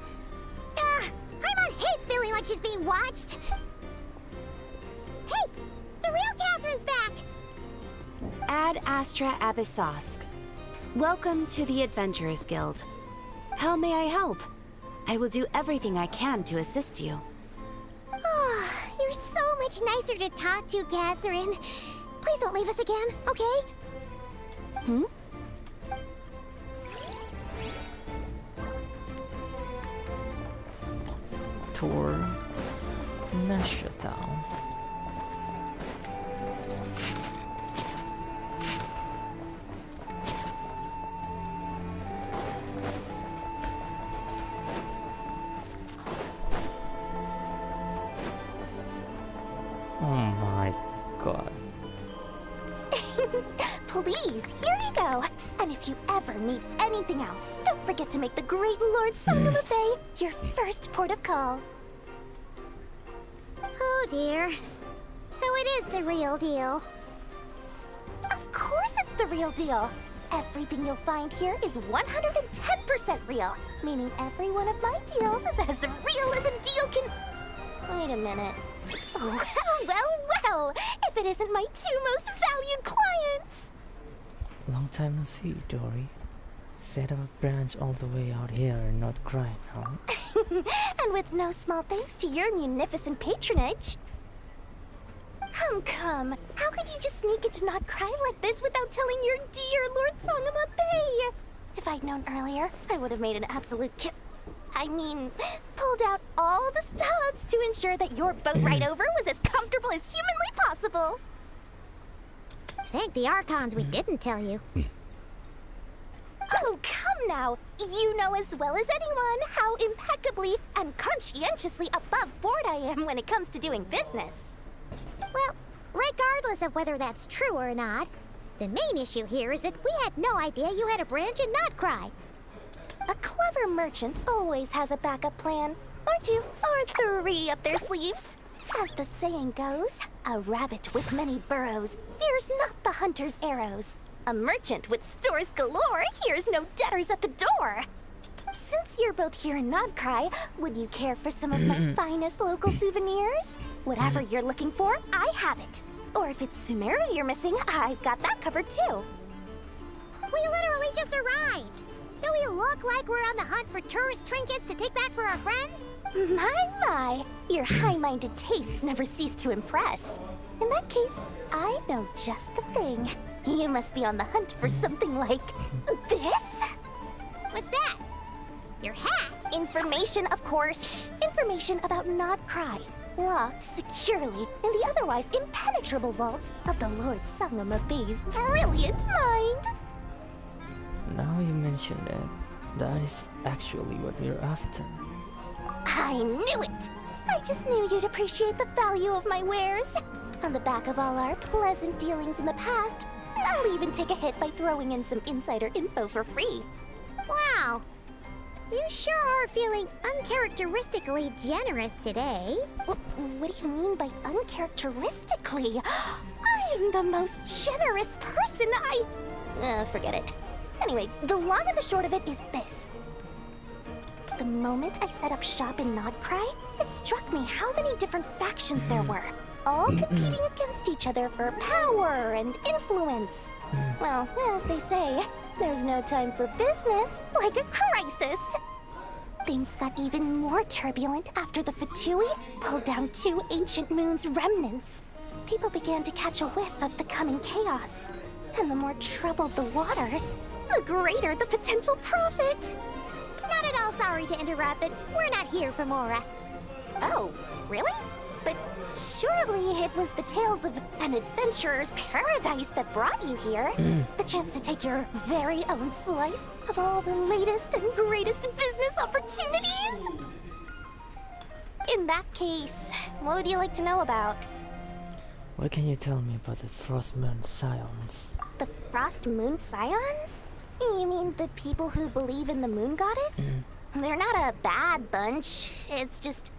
Paimon, hates feeling like she's being watched. Hey, the real Catherine's back. Ad Astra Abyssosk. Welcome to the Adventurers Guild. How may I help? I will do everything I can to assist you. Oh, you're so much nicer to talk to, Catherine. Please don't leave us again, okay? Hmm? Tour Nashatown. Oh my god. Please, here you go. And if you ever need anything else, don't forget to make the great Lord Sangama Bay your first port of call. Oh dear. So it is the real deal. Of course it's the real deal. Everything you'll find here is 110% real, meaning every one of my deals is as real as a deal can... Wait a minute. Well, well, well, if it isn't my two most valued clients. Long time no see, Dory. Set up a branch all the way out here and not cry, huh? And with no small thanks to your munificent patronage. Come. How could you just sneak into Not Cry like this without telling your dear Lord Sangama Bay? If I'd known earlier, I would have made an absolute pulled out all the stops to ensure that your boat ride over was as comfortable as humanly possible. Thank the Archons we didn't tell you. Oh, come now. You know as well as anyone how impeccably and conscientiously above board I am when it comes to doing business. Well, regardless of whether that's true or not, the main issue here is that we had no idea you had a branch in Not Cry. A clever merchant always has a backup plan, or two, or three up their sleeves. As the saying goes, a rabbit with many burrows fears not the hunter's arrows. A merchant with stores galore hears no debtors at the door. Since you're both here in Not Cry, would you care for some of my finest local souvenirs? Whatever you're looking for, I have it. Or if it's Sumeru you're missing, I've got that covered too. We literally just arrived. Do we look like we're on the hunt for tourist trinkets to take back for our friends? My. Your high-minded tastes never cease to impress. In that case, I know just the thing. You must be on the hunt for something like this? What's that? Your hat? Information, of course. Information about Not Cry. Locked securely in the otherwise impenetrable vaults of the Lord Sangama Bay's brilliant mind. Now you mention it, that is actually what we're after. I knew it! I just knew you'd appreciate the value of my wares. On the back of all our pleasant dealings in the past, I'll even take a hit by throwing in some insider info for free. Wow. You sure are feeling uncharacteristically generous today. What do you mean by uncharacteristically? I am the most generous person forget it. Anyway, the long and the short of it is this. The moment I set up shop in Not Cry, it struck me how many different factions there were, all competing against each other for power and influence. Well, as they say, there's no time for business like a crisis. Things got even more turbulent after the Fatui pulled down two ancient moon's remnants. People began to catch a whiff of the coming chaos. And the more troubled the waters, the greater the potential profit. Not at all sorry to interrupt, but we're not here for Mora. Oh, really? But surely it was the tales of an adventurer's paradise that brought you here. The chance to take your very own slice of all the latest and greatest business opportunities. In that case, what would you like to know about? What can you tell me about the Frost Moon Scions? The Frost Moon Scions? You mean the people who believe in the moon goddess? They're not a bad bunch. It's just,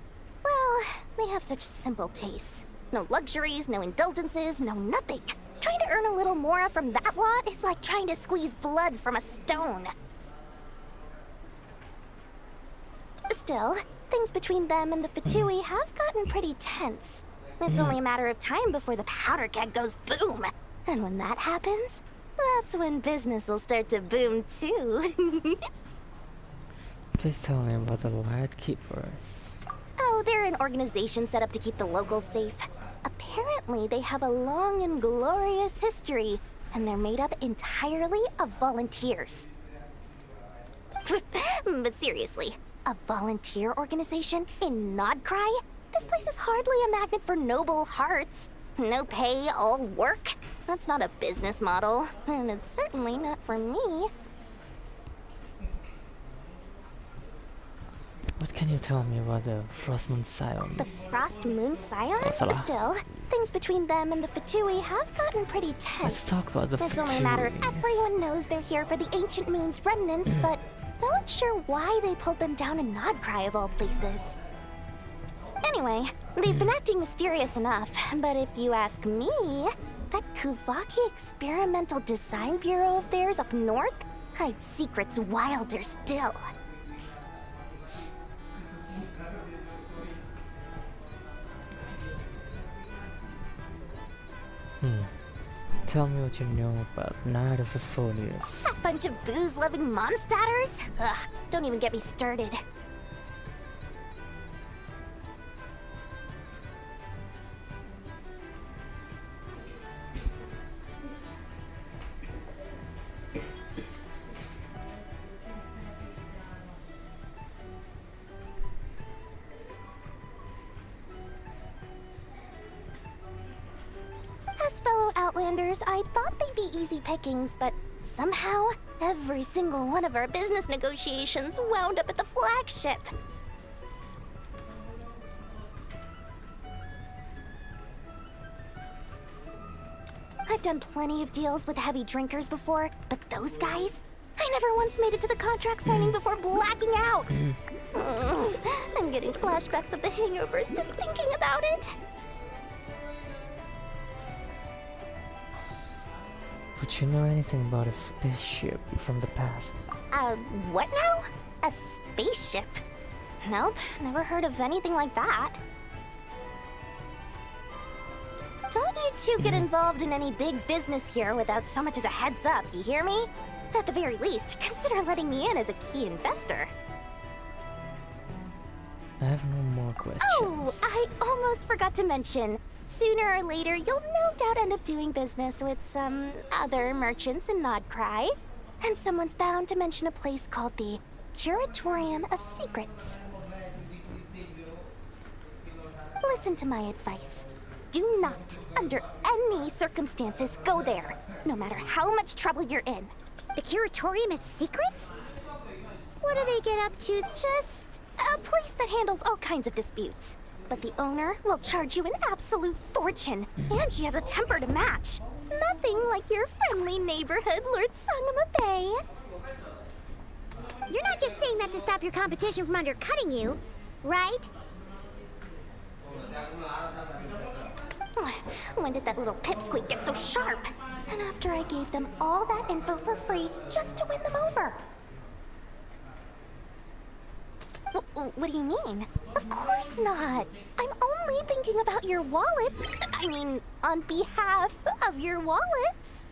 well, they have such simple tastes. No luxuries, no indulgences, no nothing. Trying to earn a little more from that lot is like trying to squeeze blood from a stone. Still, things between them and the Fatui have gotten pretty tense. It's only a matter of time before the powder keg goes boom. And when that happens, that's when business will start to boom too. Please tell me about the Light Keepers. Oh, they're an organization set up to keep the locals safe. Apparently, they have a long and glorious history, and they're made up entirely of volunteers. But seriously, a volunteer organization in Nodcry? This place is hardly a magnet for noble hearts. No pay, all work. That's not a business model, and it's certainly not for me. What can you tell me about the Frost Moon Scions? The Frost Moon Scions? salah. Still, things between them and the Fatui have gotten pretty tense. Let's talk about the It's only a matter of Fatui. everyone knows they're here for the Ancient Moon's remnants, but no one's sure why they pulled them down in Nodcry of all places. Anyway, they've been acting mysterious enough, but if you ask me, that Kuvaki Experimental Design Bureau of theirs up north hides secrets wilder still. Tell me what you know about Night of the Folios. That bunch of booze-loving monsters? Ugh, don't even get me started. As fellow Outlanders, I thought they'd be easy pickings, but somehow, every single one of our business negotiations wound up at the flagship. I've done plenty of deals with heavy drinkers before, but those guys? I never once made it to the contract signing before blacking out. I'm getting flashbacks of the hangovers just thinking about it. Would you know anything about a spaceship from the past? What now? A spaceship? Nope, never heard of anything like that. Don't you two get involved in any big business here without so much as a heads up, you hear me? At the very least, consider letting me in as a key investor. I have no more questions. Oh, I almost forgot to mention. Sooner or later, you'll no doubt end up doing business with some other merchants in Nodcry. And someone's bound to mention a place called the Curatorium of Secrets. Listen to my advice. Do not, under any circumstances, go there, no matter how much trouble you're in. The Curatorium of Secrets? What do they get up to? Just a place that handles all kinds of disputes. But the owner will charge you an absolute fortune, and she has a temper to match. Nothing like your friendly neighborhood, Lord Sangama Bay. You're not just saying that to stop your competition from undercutting you, right? When did that little pipsqueak get so sharp? And after I gave them all that info for free just to win them over. What do you mean? Of course not. I'm only thinking about your wallets. I mean, on behalf of your wallets.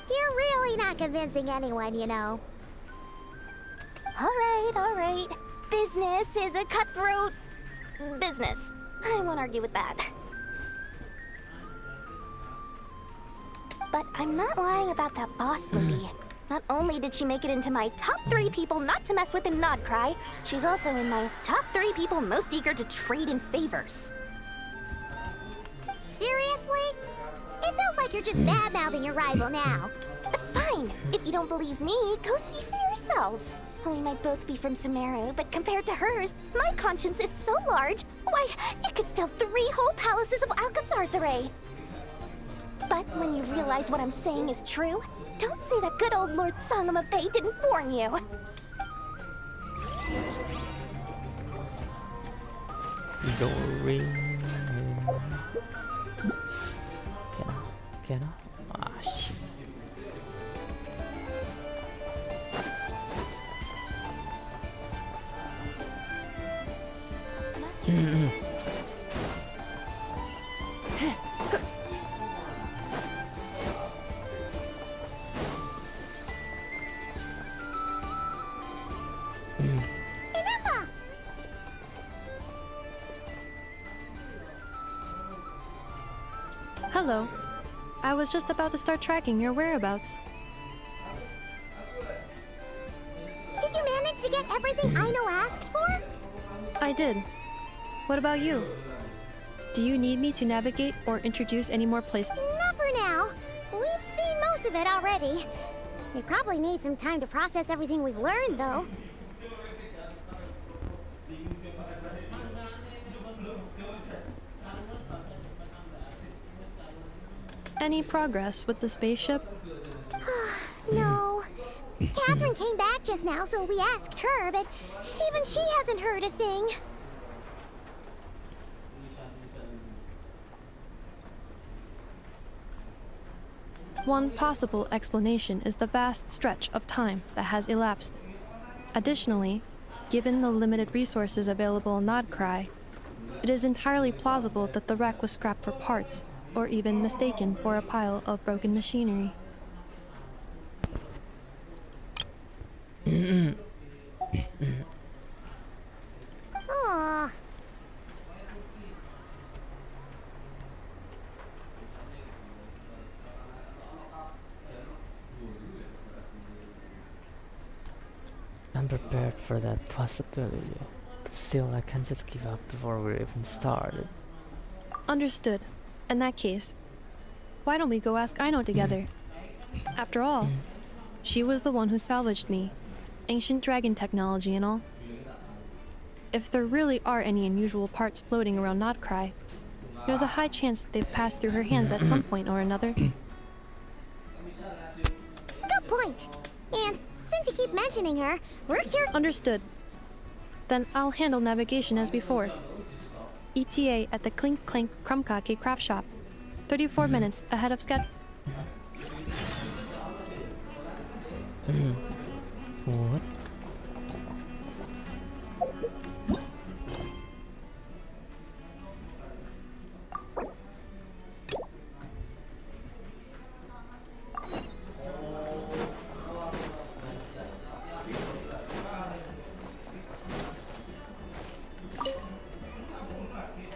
You're really not convincing anyone, you know. All right. Business is a cutthroat business. I won't argue with that. But I'm not lying about that boss lady. Not only did she make it into my top 3 people not to mess with in Nodcry, she's also in my top 3 people most eager to trade in favors. Seriously? It feels like you're just bad-mouthing your rival now. Fine. If you don't believe me, go see for yourselves. We might both be from Sumeru, but compared to hers, my conscience is so large, why, you could fill 3 whole palaces of Alcazar's array. But when you realize what I'm saying is true, don't say that good old Lord Sangama Bay didn't warn you. Doreen. Can I? Ah, shit. Hello. I was just about to start tracking your whereabouts. Did you manage to get everything Aino asked for? I did. What about you? Do you need me to navigate or introduce any more places? Not for now. We've seen most of it already. We probably need some time to process everything we've learned, though. Any progress with the spaceship? No. Catherine came back just now, so we asked her, but even she hasn't heard a thing. One possible explanation is the vast stretch of time that has elapsed. Additionally, given the limited resources available on Krai, it is entirely plausible that the wreck was scrapped for parts, or even mistaken for a pile of broken machinery. Aww. I'm prepared for that possibility, but still I can't just give up before we're even started. Understood. In that case, why don't we go ask Aino together? After all, she was the one who salvaged me. Ancient dragon technology and all. If there really are any unusual parts floating around Krai, there's a high chance they've passed through her hands at some point or another. Good point. And since you keep mentioning her, we're here. Understood. Then I'll handle navigation as before. ETA at the Clink Clank Krumkake craft shop. 34 minutes ahead of schedule. What?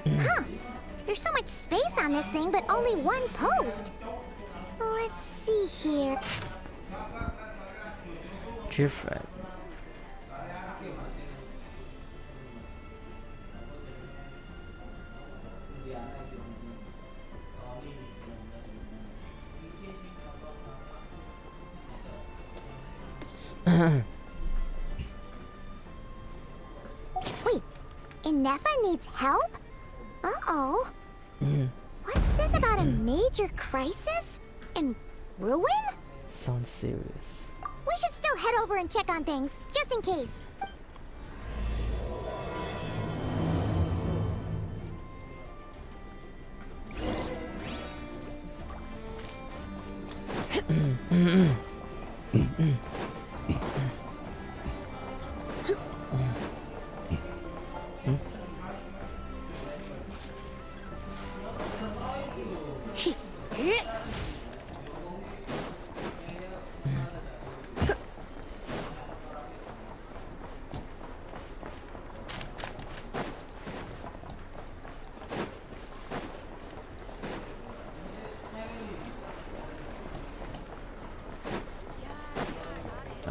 Huh. There's so much space on this thing, but only one post. Let's see here. Dear friends. Wait, Inefa needs help? Uh-oh. What's this about a major crisis? And ruin? Sounds serious. We should still head over and check on things, just in case.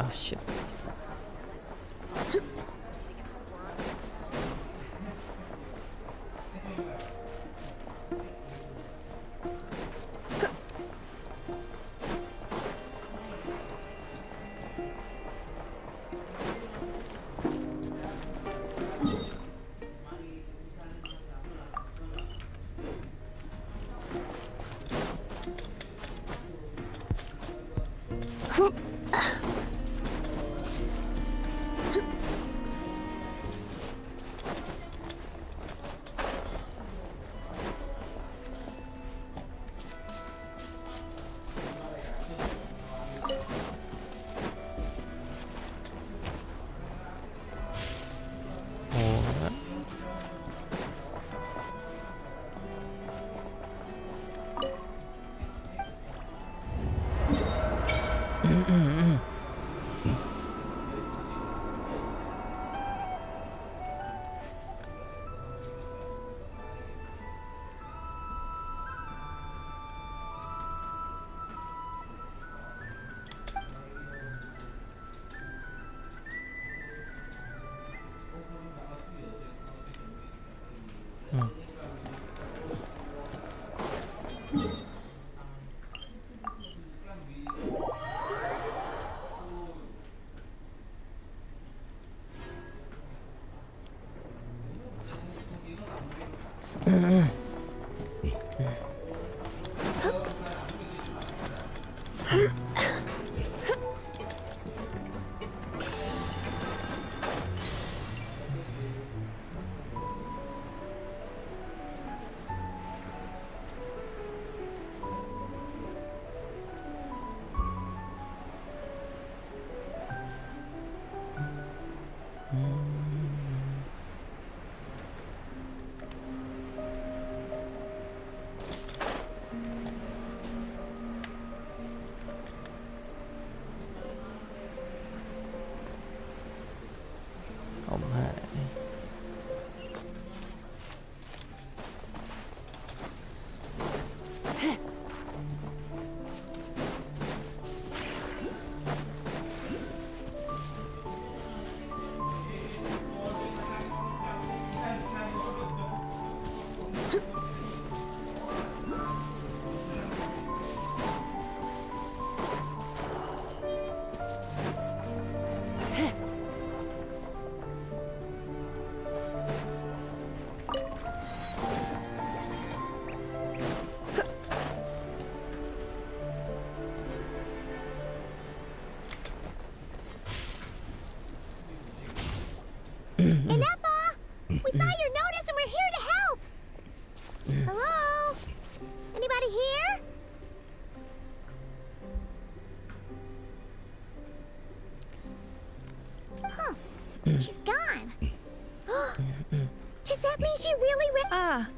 Oh shit. Oh my. Inepa! We saw your notice and we're here to help! Hello? Anybody here? Huh. She's gone. Does that mean she really Ah,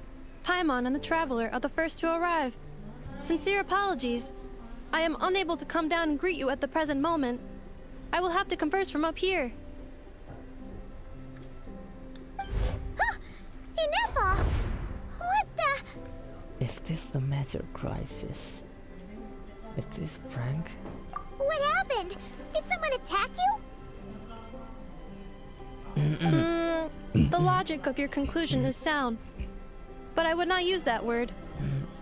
Paimon and the Traveler are the first to arrive. Sincere apologies. I am unable to come down and greet you at the present moment. I will have to converse from up here. Inepa! What the? Is this the major crisis? Is this Frank? What happened? Did someone attack you? The logic of your conclusion is sound, but I would not use that word.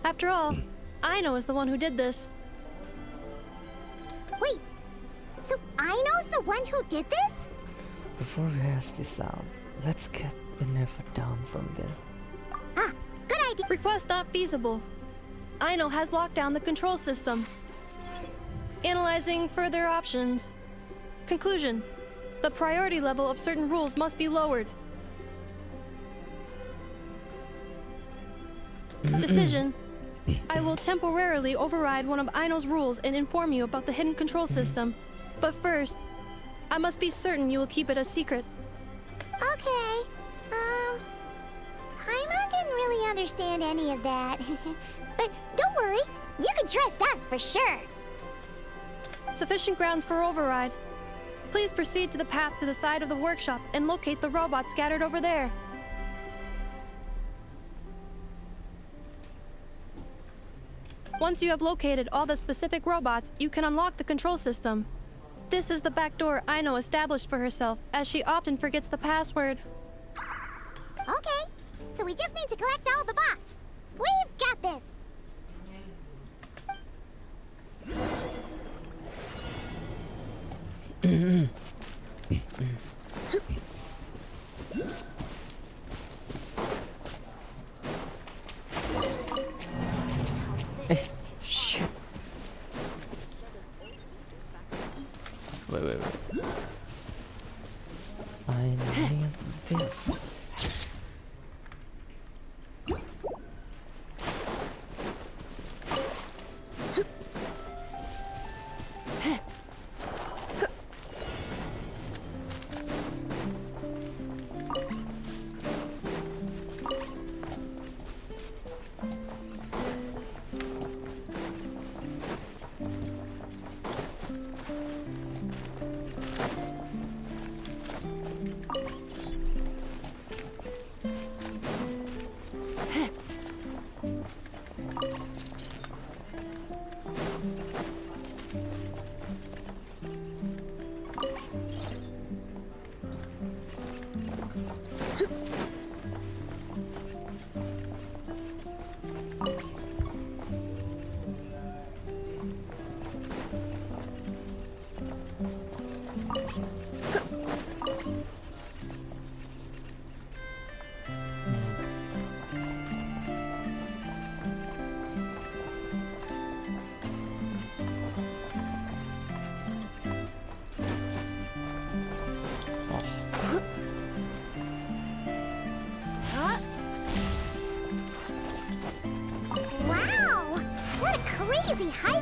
After all, Aino is the one who did this. Wait, so Aino's the one who did this? Before we hash this out, let's get Inefa down from there. Ah, good idea. Request not feasible. Aino has locked down the control system. Analyzing further options. Conclusion. The priority level of certain rules must be lowered. Decision. I will temporarily override one of Aino's rules and inform you about the hidden control system. But first, I must be certain you will keep it a secret. Okay. Paimon didn't really understand any of that. But don't worry, you can trust us for sure. Sufficient grounds for override. Please proceed to the path to the side of the workshop and locate the robots scattered over there. Once you have located all the specific robots, you can unlock the control system. This is the back door Aino established for herself, as she often forgets the password. Okay, so we just need to collect all the bots. We've got this. Shit. Wait. I need this.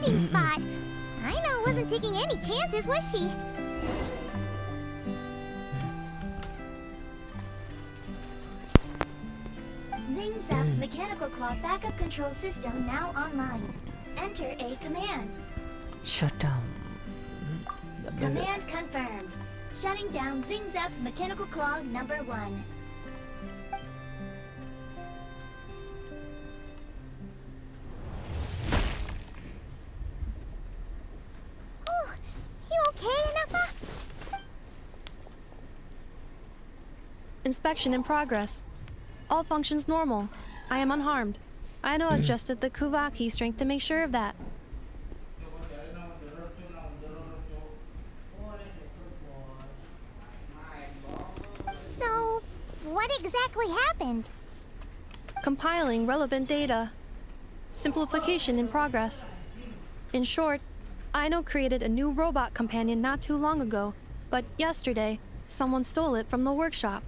hiding spot. Aino wasn't taking any chances, was she? Zing's up mechanical claw backup control system now online. Enter a command. Shut down. Command confirmed. Shutting down Zing's up mechanical claw number 1. Oh, you okay, Anafa? Inspection in progress. All functions normal. I am unharmed. Aino adjusted the Kuvaki strength to make sure of that. So, what exactly happened? Compiling relevant data. Simplification in progress. In short, Aino created a new robot companion not too long ago, but yesterday, someone stole it from the workshop.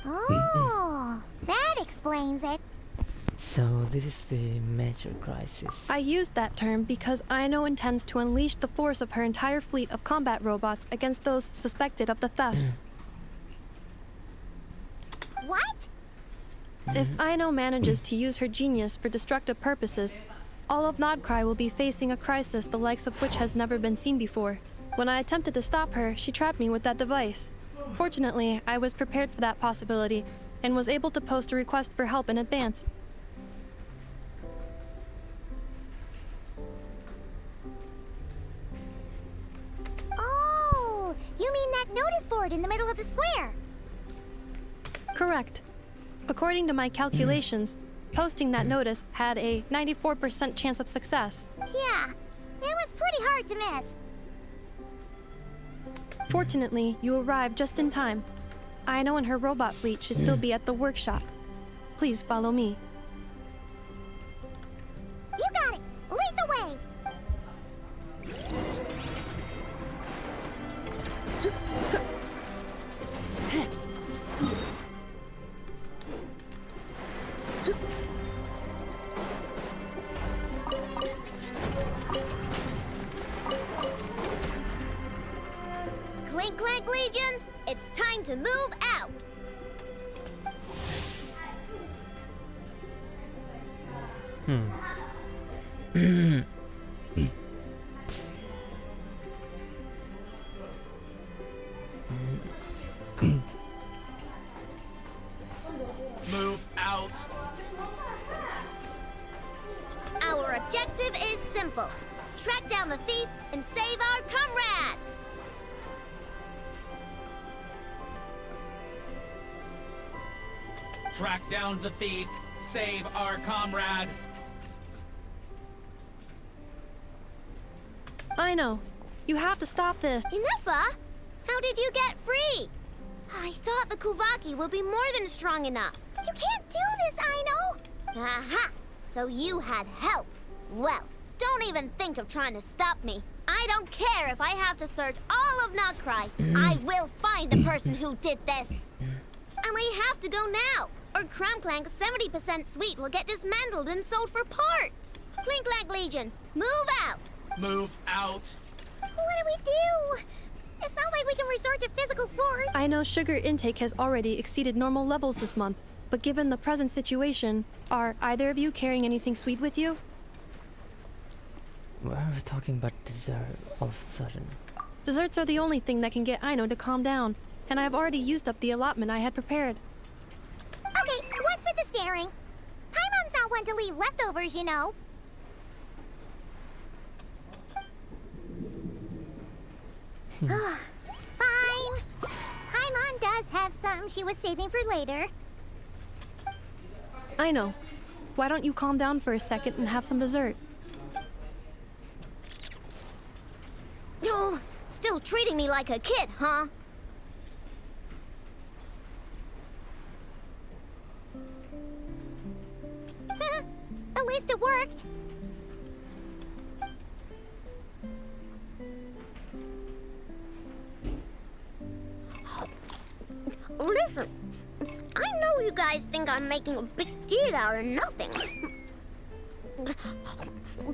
Oh, that explains it. So this is the major crisis. I used that term because Aino intends to unleash the force of her entire fleet of combat robots against those suspected of the theft. What? If Aino manages to use her genius for destructive purposes, all of Nodcry will be facing a crisis the likes of which has never been seen before. When I attempted to stop her, she trapped me with that device. Fortunately, I was prepared for that possibility and was able to post a request for help in advance. Oh, you mean that notice board in the middle of the square? Correct. According to my calculations, posting that notice had a 94% chance of success. Yeah, it was pretty hard to miss. Fortunately, you arrived just in time. Aino and her robot fleet should still be at the workshop. Please follow me. You got it! Lead the way! Clink Clank Legion, it's time to move out! Move out. Our objective is simple. Track down the thief and save our comrade! Track down the thief. Save our comrade. Aino, you have to stop this. Inufa? How did you get free? I thought the Kuvaki would be more than strong enough. You can't do this, Aino! Aha! So you had help. Well, don't even think of trying to stop me. I don't care if I have to search all of Nodcry. I will find the person who did this. And I have to go now, or Cranclank's 70% suite will get dismantled and sold for parts. Clink Clank Legion, move out! Move out. What do we do? It's not like we can resort to physical force. Aino's sugar intake has already exceeded normal levels this month, but given the present situation, are either of you carrying anything sweet with you? Why are we talking about dessert all of a sudden? Desserts are the only thing that can get Aino to calm down, and I've already used up the allotment I had prepared. Okay, what's with the staring? Paimon's not one to leave leftovers, you know. Fine. Paimon does have some she was saving for later. Aino, why don't you calm down for a second and have some dessert? Oh, still treating me like a kid, huh? At least it worked. Listen, guys think I'm making a big deal out of nothing.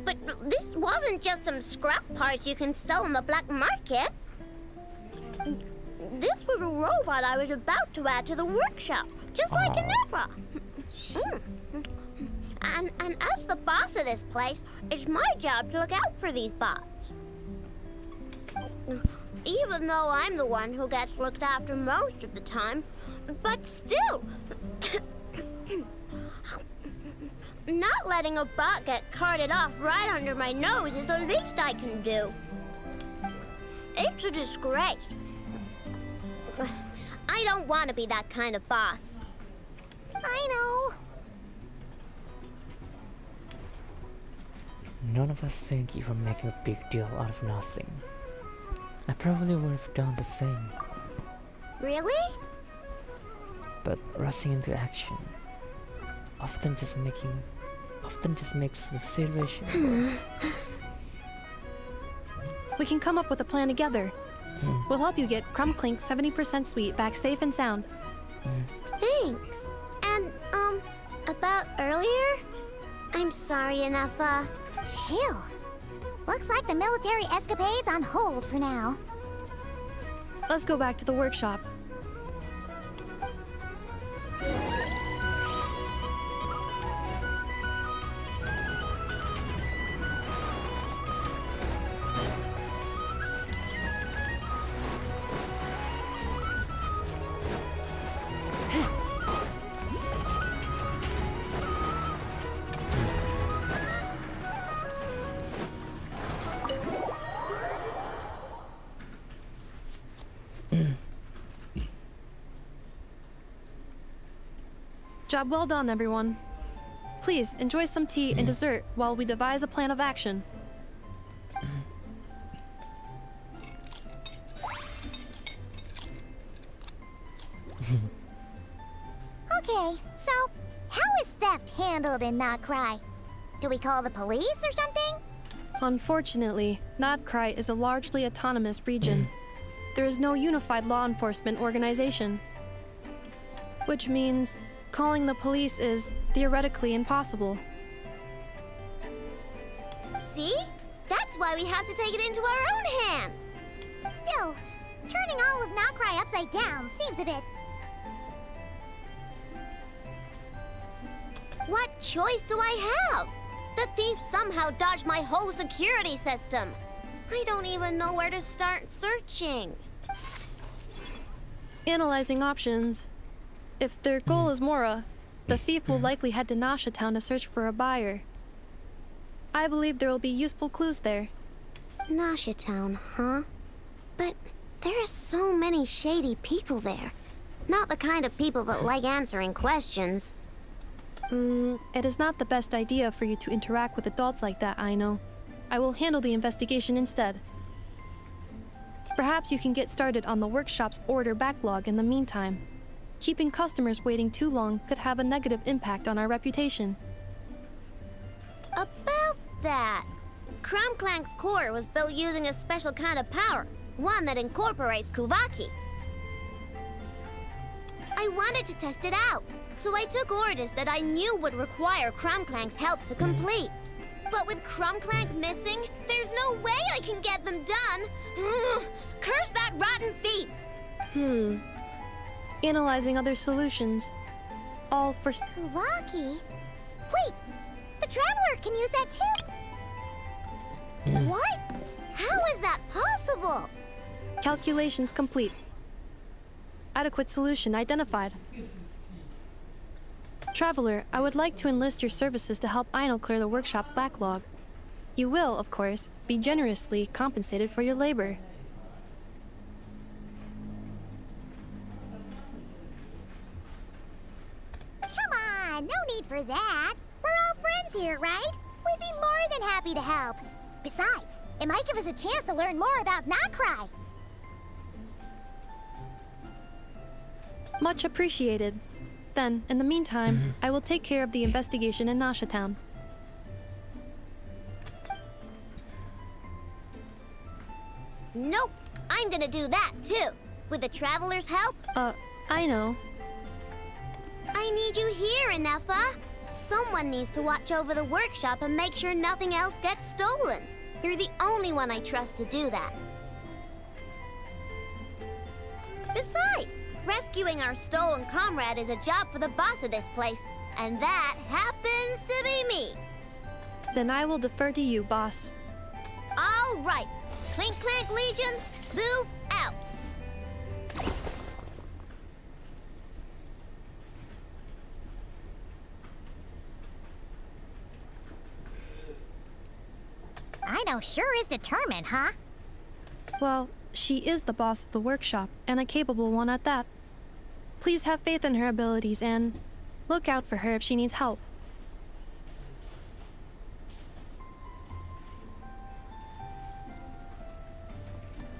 But this wasn't just some scrap parts you can sell on the black market. This was a robot I was about to add to the workshop, just like Nefa. And as the boss of this place, it's my job to look out for these bots. Even though I'm the one who gets looked after most of the time, but still, not letting a bot get carted off right under my nose is the least I can do. It's a disgrace. I don't want to be that kind of boss. I know. None of us think you were making a big deal out of nothing. I probably would have done the same. Really? But rushing into action often just makes the situation worse. We can come up with a plan together. We'll help you get Crumb Clink's 70% sweet back safe and sound. Thanks. And, about earlier? I'm sorry, Nefa. Phew. Looks like the military escapade's on hold for now. Let's go back to the workshop. Job well done, everyone. Please enjoy some tea and dessert while we devise a plan of action. Okay, so how is theft handled in Not Krai? Do we call the police or something? Unfortunately, Not Krai is a largely autonomous region. There is no unified law enforcement organization. Which means calling the police is theoretically impossible. See? That's why we have to take it into our own hands. Still, turning all of Not Krai upside down seems a bit... What choice do I have? The thief somehow dodged my whole security system. I don't even know where to start searching. Analyzing options. If their goal is Mora, the thief will likely head to Nasha Town to search for a buyer. I believe there will be useful clues there. Nasha Town, huh? But there are so many shady people there. Not the kind of people that like answering questions. It is not the best idea for you to interact with adults like that, I know. I will handle the investigation instead. Perhaps you can get started on the workshop's order backlog in the meantime. Keeping customers waiting too long could have a negative impact on our reputation. About that, Crumclank's core was built using a special kind of power, one that incorporates Kuvaki. I wanted to test it out, so I took orders that I knew would require Crumclank's help to complete. But with Crumclank missing, there's no way I can get them done. Curse that rotten thief! Analyzing other solutions. All for... Kuvaki? Wait! The Traveler can use that too! What? How is that possible? Calculations complete. Adequate solution identified. Traveler, I would like to enlist your services to help Aino clear the workshop backlog. You will, of course, be generously compensated for your labor. Come on, no need for that. We're all friends here, right? We'd be more than happy to help. Besides, it might give us a chance to learn more about Not Krai. Much appreciated. Then, in the meantime, I will take care of the investigation in Nasha Town. Nope, I'm gonna do that too. With the Traveler's help. I know. I I need you here, Inefa. Someone needs to watch over the workshop and make sure nothing else gets stolen. You're the only one I trust to do that. Besides, rescuing our stolen comrade is a job for the boss of this place, and that happens to be me. Then I will defer to you, boss. All right. Clink Clank Legion, move out. Ino sure is determined, huh? Well, she is the boss of the workshop, and a capable one at that. Please have faith in her abilities and look out for her if she needs help.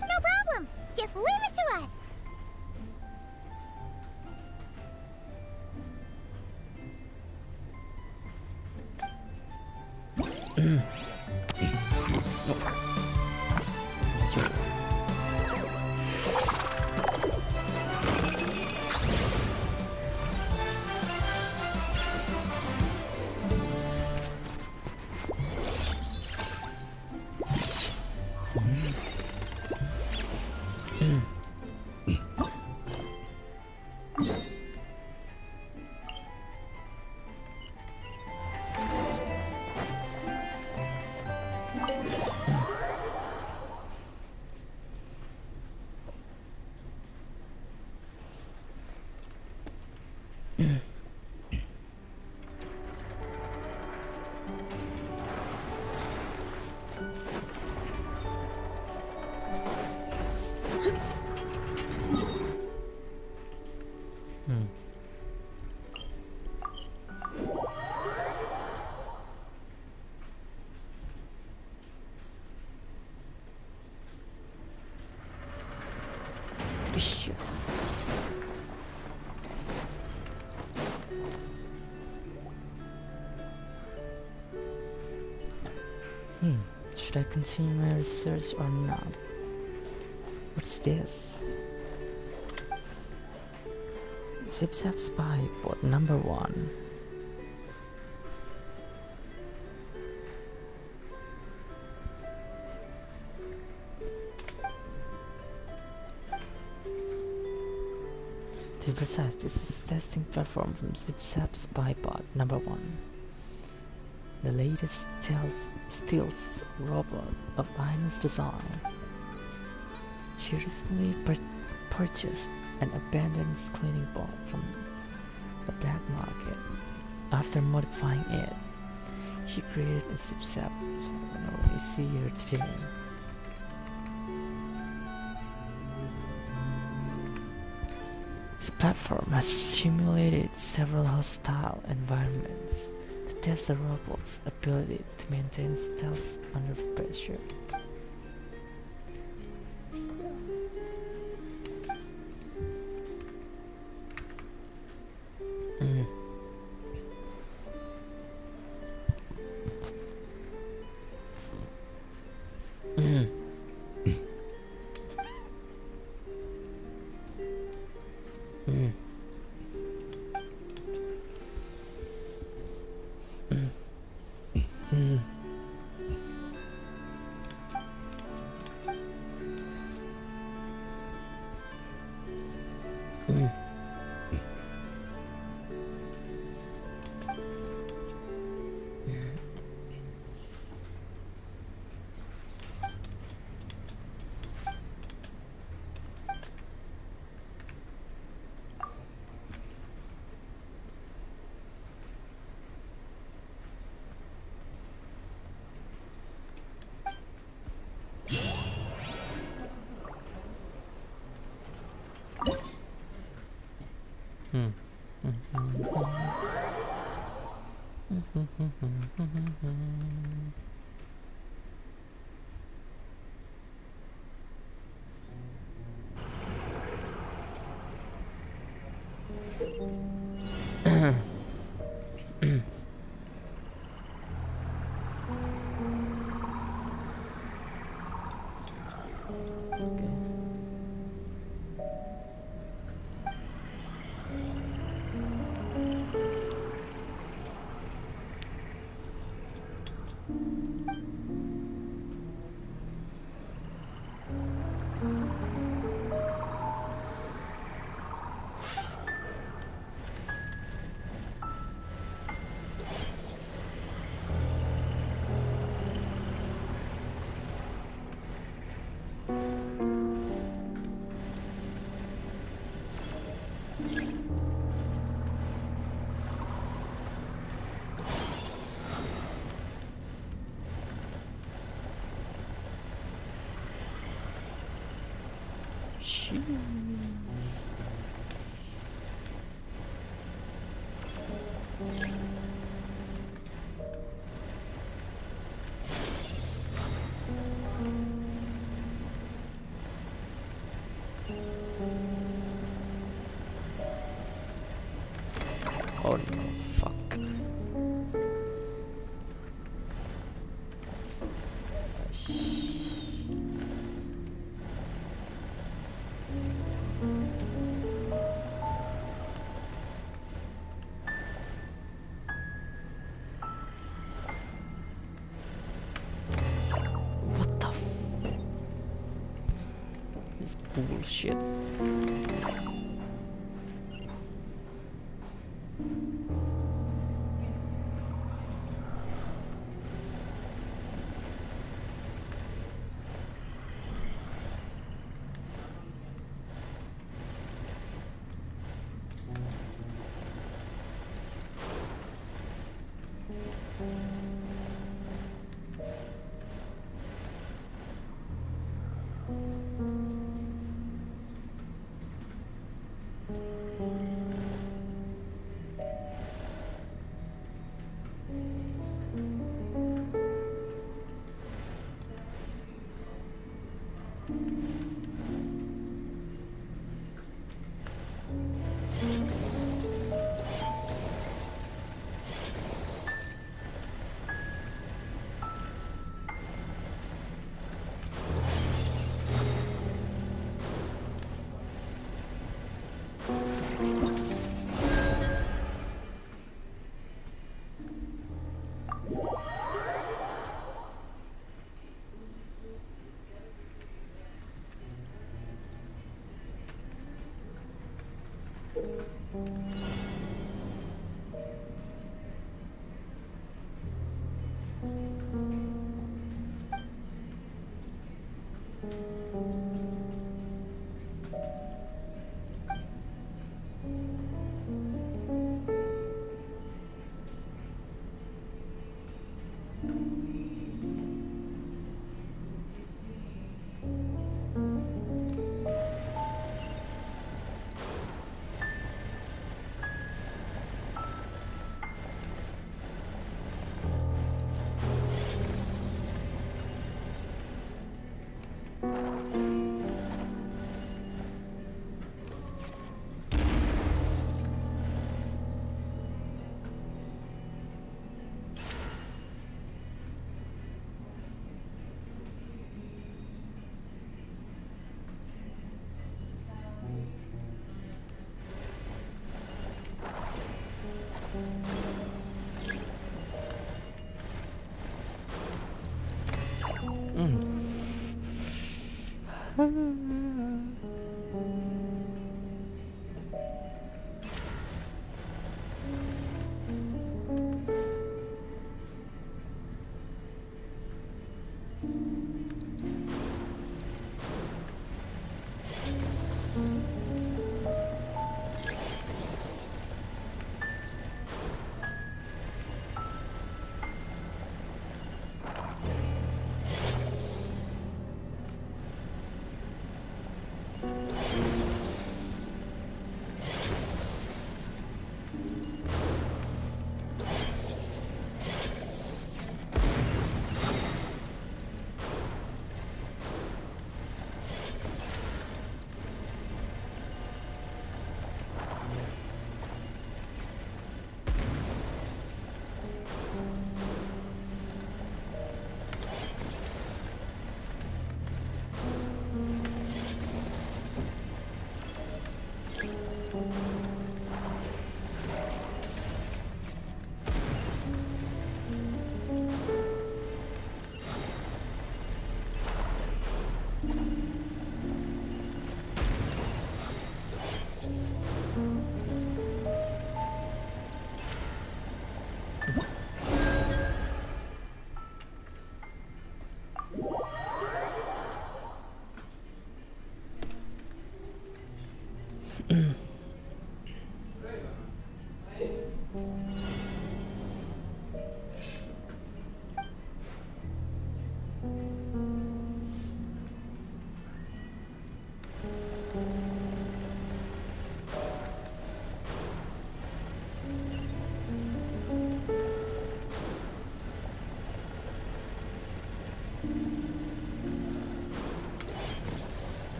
No problem. Just leave it to us. Should I continue my research or not? What's this? Zip Zap Spy Bot number 1. To be precise, this is testing platform from Zip Zap Spy Bot number 1. The latest stealth robot of Ino's design. She recently purchased an abandoned cleaning bot from the black market. After modifying it, she created a Zip Zap, so what you see here today. This platform has simulated several hostile environments to test the robot's ability to maintain stealth under pressure. Oh no, fuck. What the This bullshit.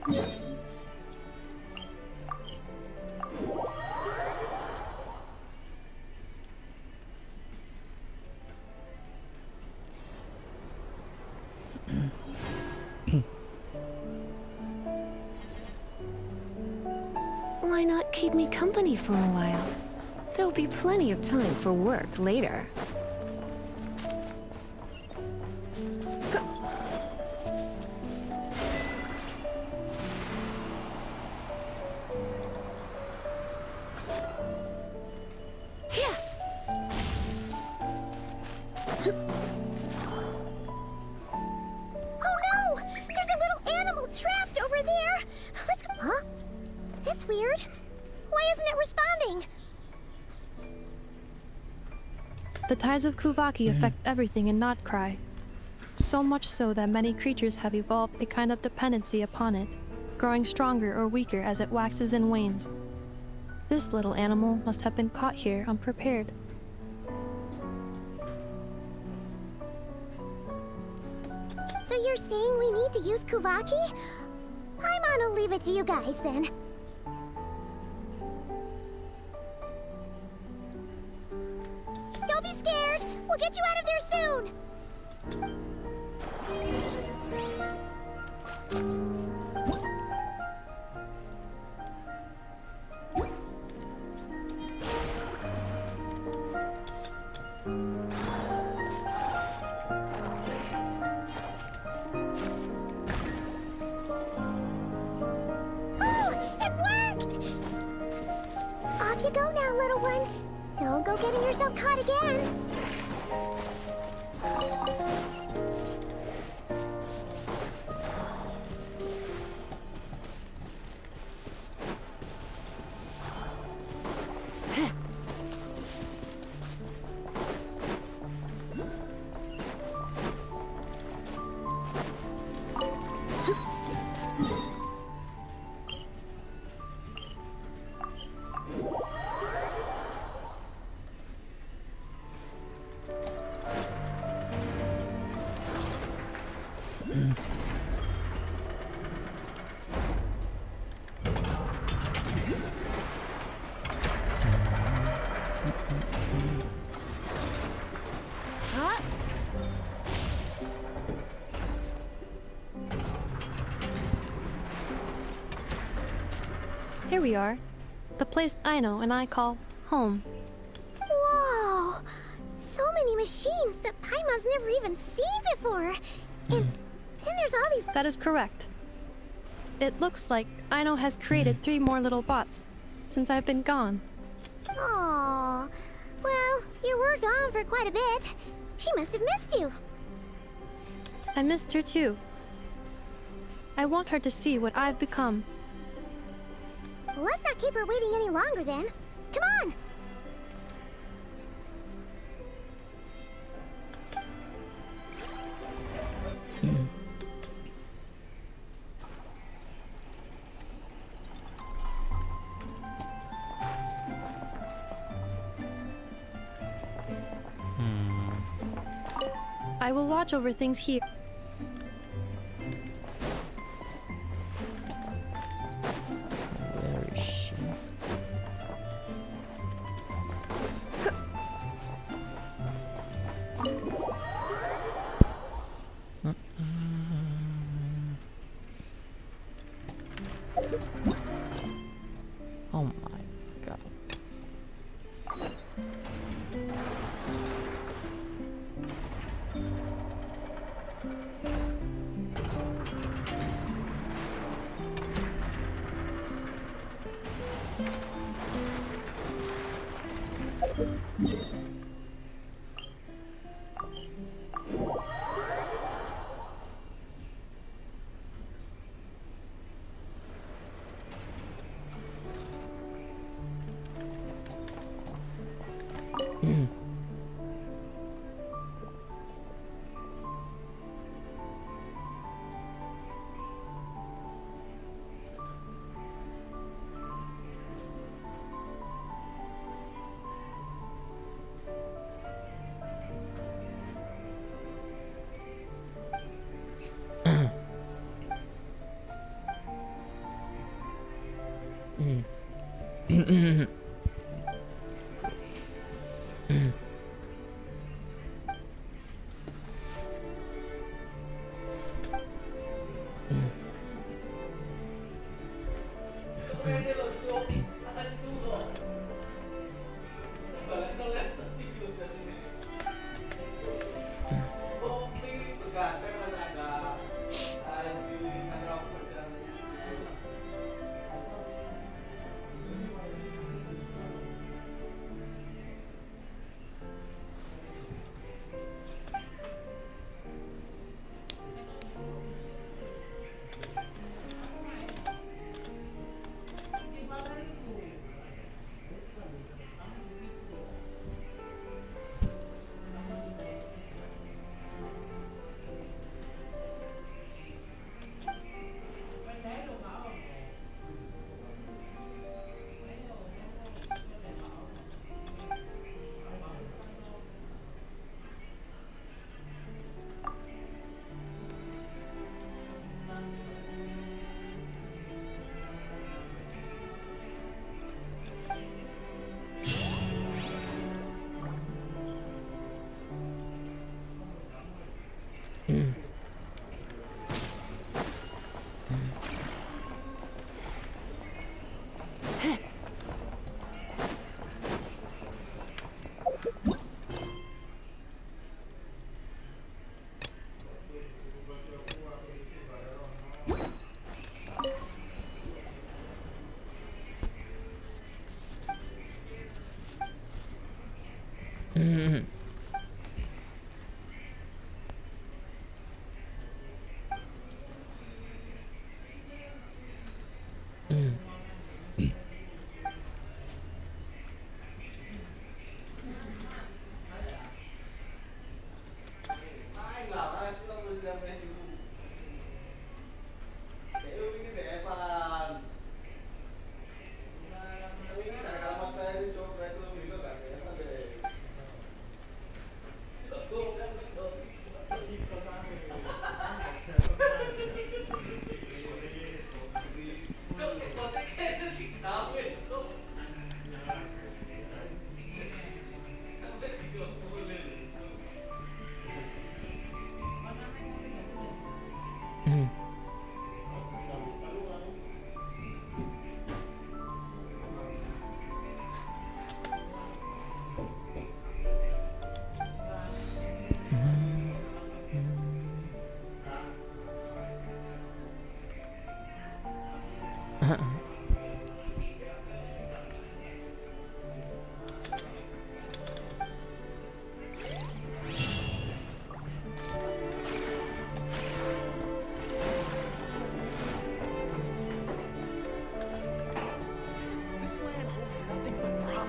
Why not keep me company for a while? There'll be plenty of time for work later. The tides of Kuvaki affect everything in Not Krai. So much so that many creatures have evolved a kind of dependency upon it, growing stronger or weaker as it waxes and wanes. This little animal must have been caught here unprepared. So you're saying we need to use Kuvaki? I'm gonna leave it to you guys then. Don't be scared! We'll get you out of there soon! Oh, it worked! Off you go now, little one. Don't go getting yourself caught again. Here we are. The place Aino and I call home. Whoa! So many machines that Paimon's never even seen before. And then there's all these... That is correct. It looks like Aino has created 3 more little bots since I've been gone. Aww. Well, you were gone for quite a bit. She must have missed you. I missed her too. I want her to see what I've become. Let's not keep her waiting any longer then. Come on! I will watch over things here. Where is she? Oh my god.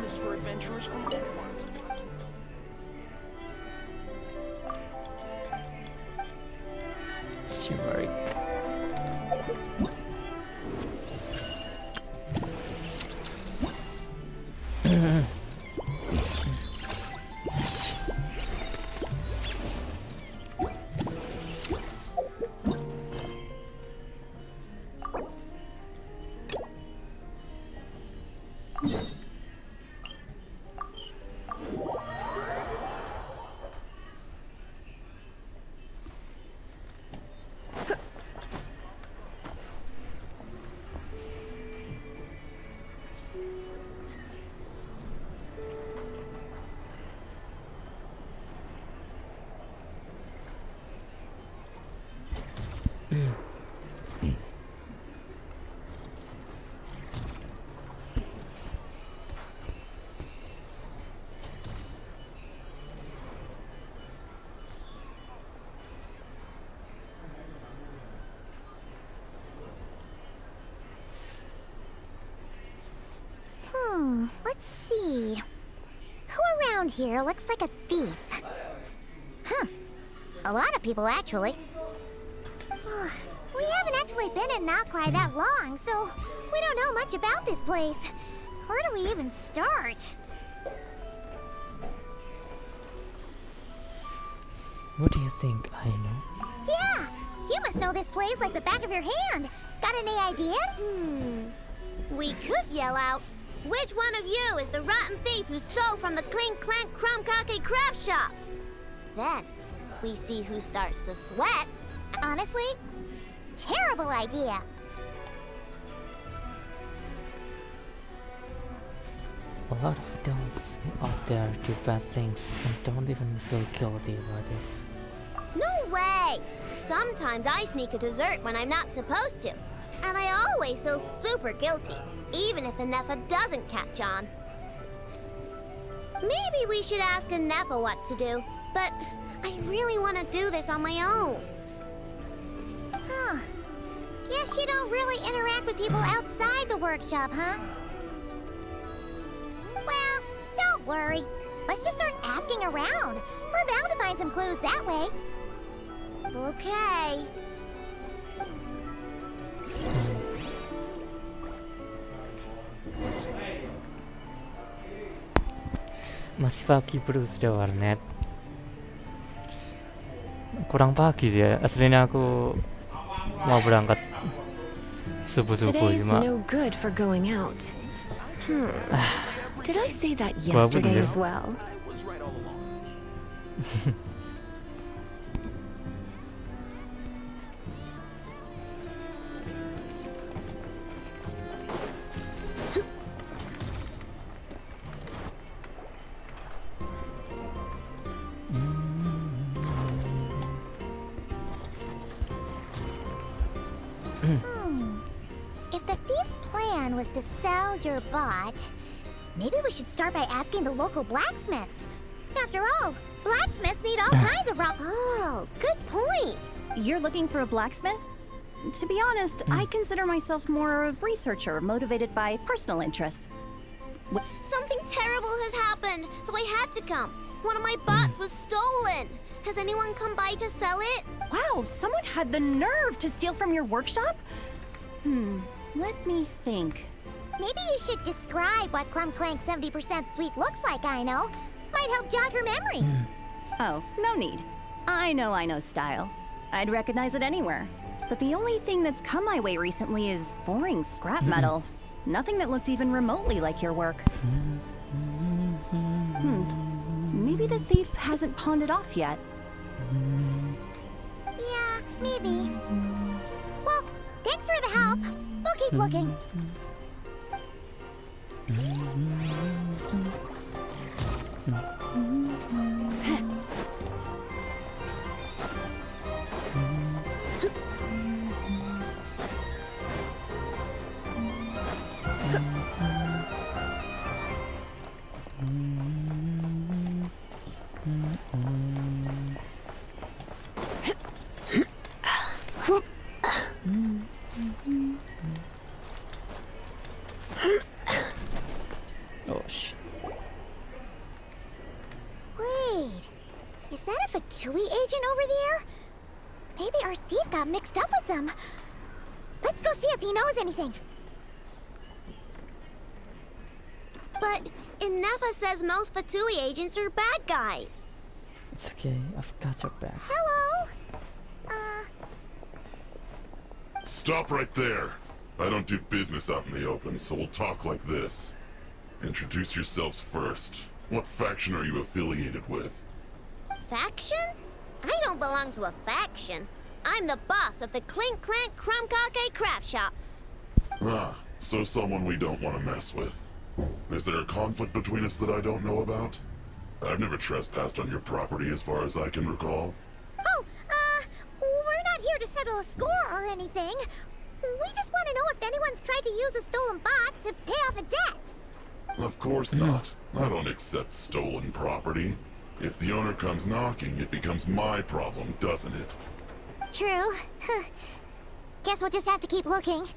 For adventurers from all walks. Turmeric. Let's see. Who around here looks like a thief? Huh. A lot of people, actually. We haven't actually been in Krai that long, so we don't know much about this place. Where do we even start? What do you think, Aino? Yeah! You must know this place like the back of your hand. Got any idea? We could yell out, which one of you is the rotten thief who stole from the Clink Clank Crumkake craft shop? Then, we see who starts to sweat. Honestly, terrible idea. A lot of adults out there do bad things and don't even feel guilty about this. No way! Sometimes I sneak a dessert when I'm not supposed to. And I always feel super guilty, even if Anefa doesn't catch on. Maybe we should ask Anefa what to do, but I really want to do this on my own. Huh. Guess you don't really interact with people outside the workshop, huh? Well, don't worry. Let's just start asking around. We're bound to find some clues that way. Okay. Masih pagi bro, sudah warnet. Kurang pagi sih ya. Aslinya aku mau berangkat subuh-subuh Today's cuma no good for going out. Did I say that yesterday as well? If the thief's plan was to sell your bot, maybe we should start by asking the local blacksmiths. After all, blacksmiths need all kinds of raw. Oh, good point. You're looking for a blacksmith? To be honest, I consider myself more a researcher motivated by personal interest. Something terrible has happened, so I had to come. One of my bots was stolen. Has anyone come by to sell it? Wow, someone had the nerve to steal from your workshop? Let me think. Maybe you should describe what Crumb Clank 70% sweet looks like, I know. Might help jog your memory. Oh, no need. I know style. I'd recognize it anywhere. But the only thing that's come my way recently is boring scrap metal. Nothing that looked even remotely like your work. Maybe the thief hasn't pawned it off yet. Yeah, maybe. Well, thanks for the help. We'll keep looking. Oh shit. Wait, is that a Fatui agent over there? Maybe our thief got mixed up with them. Let's go see if he knows anything. But Inefa says most Fatui agents are bad guys. It's okay, I've got your back. Hello? Stop right there. I don't do business out in the open, so we'll talk like this. Introduce yourselves first. What faction are you affiliated with? Faction? I don't belong to a faction. I'm the boss of the Clink Clank Crumkake craft shop. Ah, so someone we don't want to mess with. Is there a conflict between us that I don't know about? I've never trespassed on your property as far as I can recall. Oh, we're not here to settle a score or anything. We just want to know if anyone's tried to use a stolen bot to pay off a debt. Of course not. I don't accept stolen property. If the owner comes knocking, it becomes my problem, doesn't it? True. Guess we'll just have to keep looking.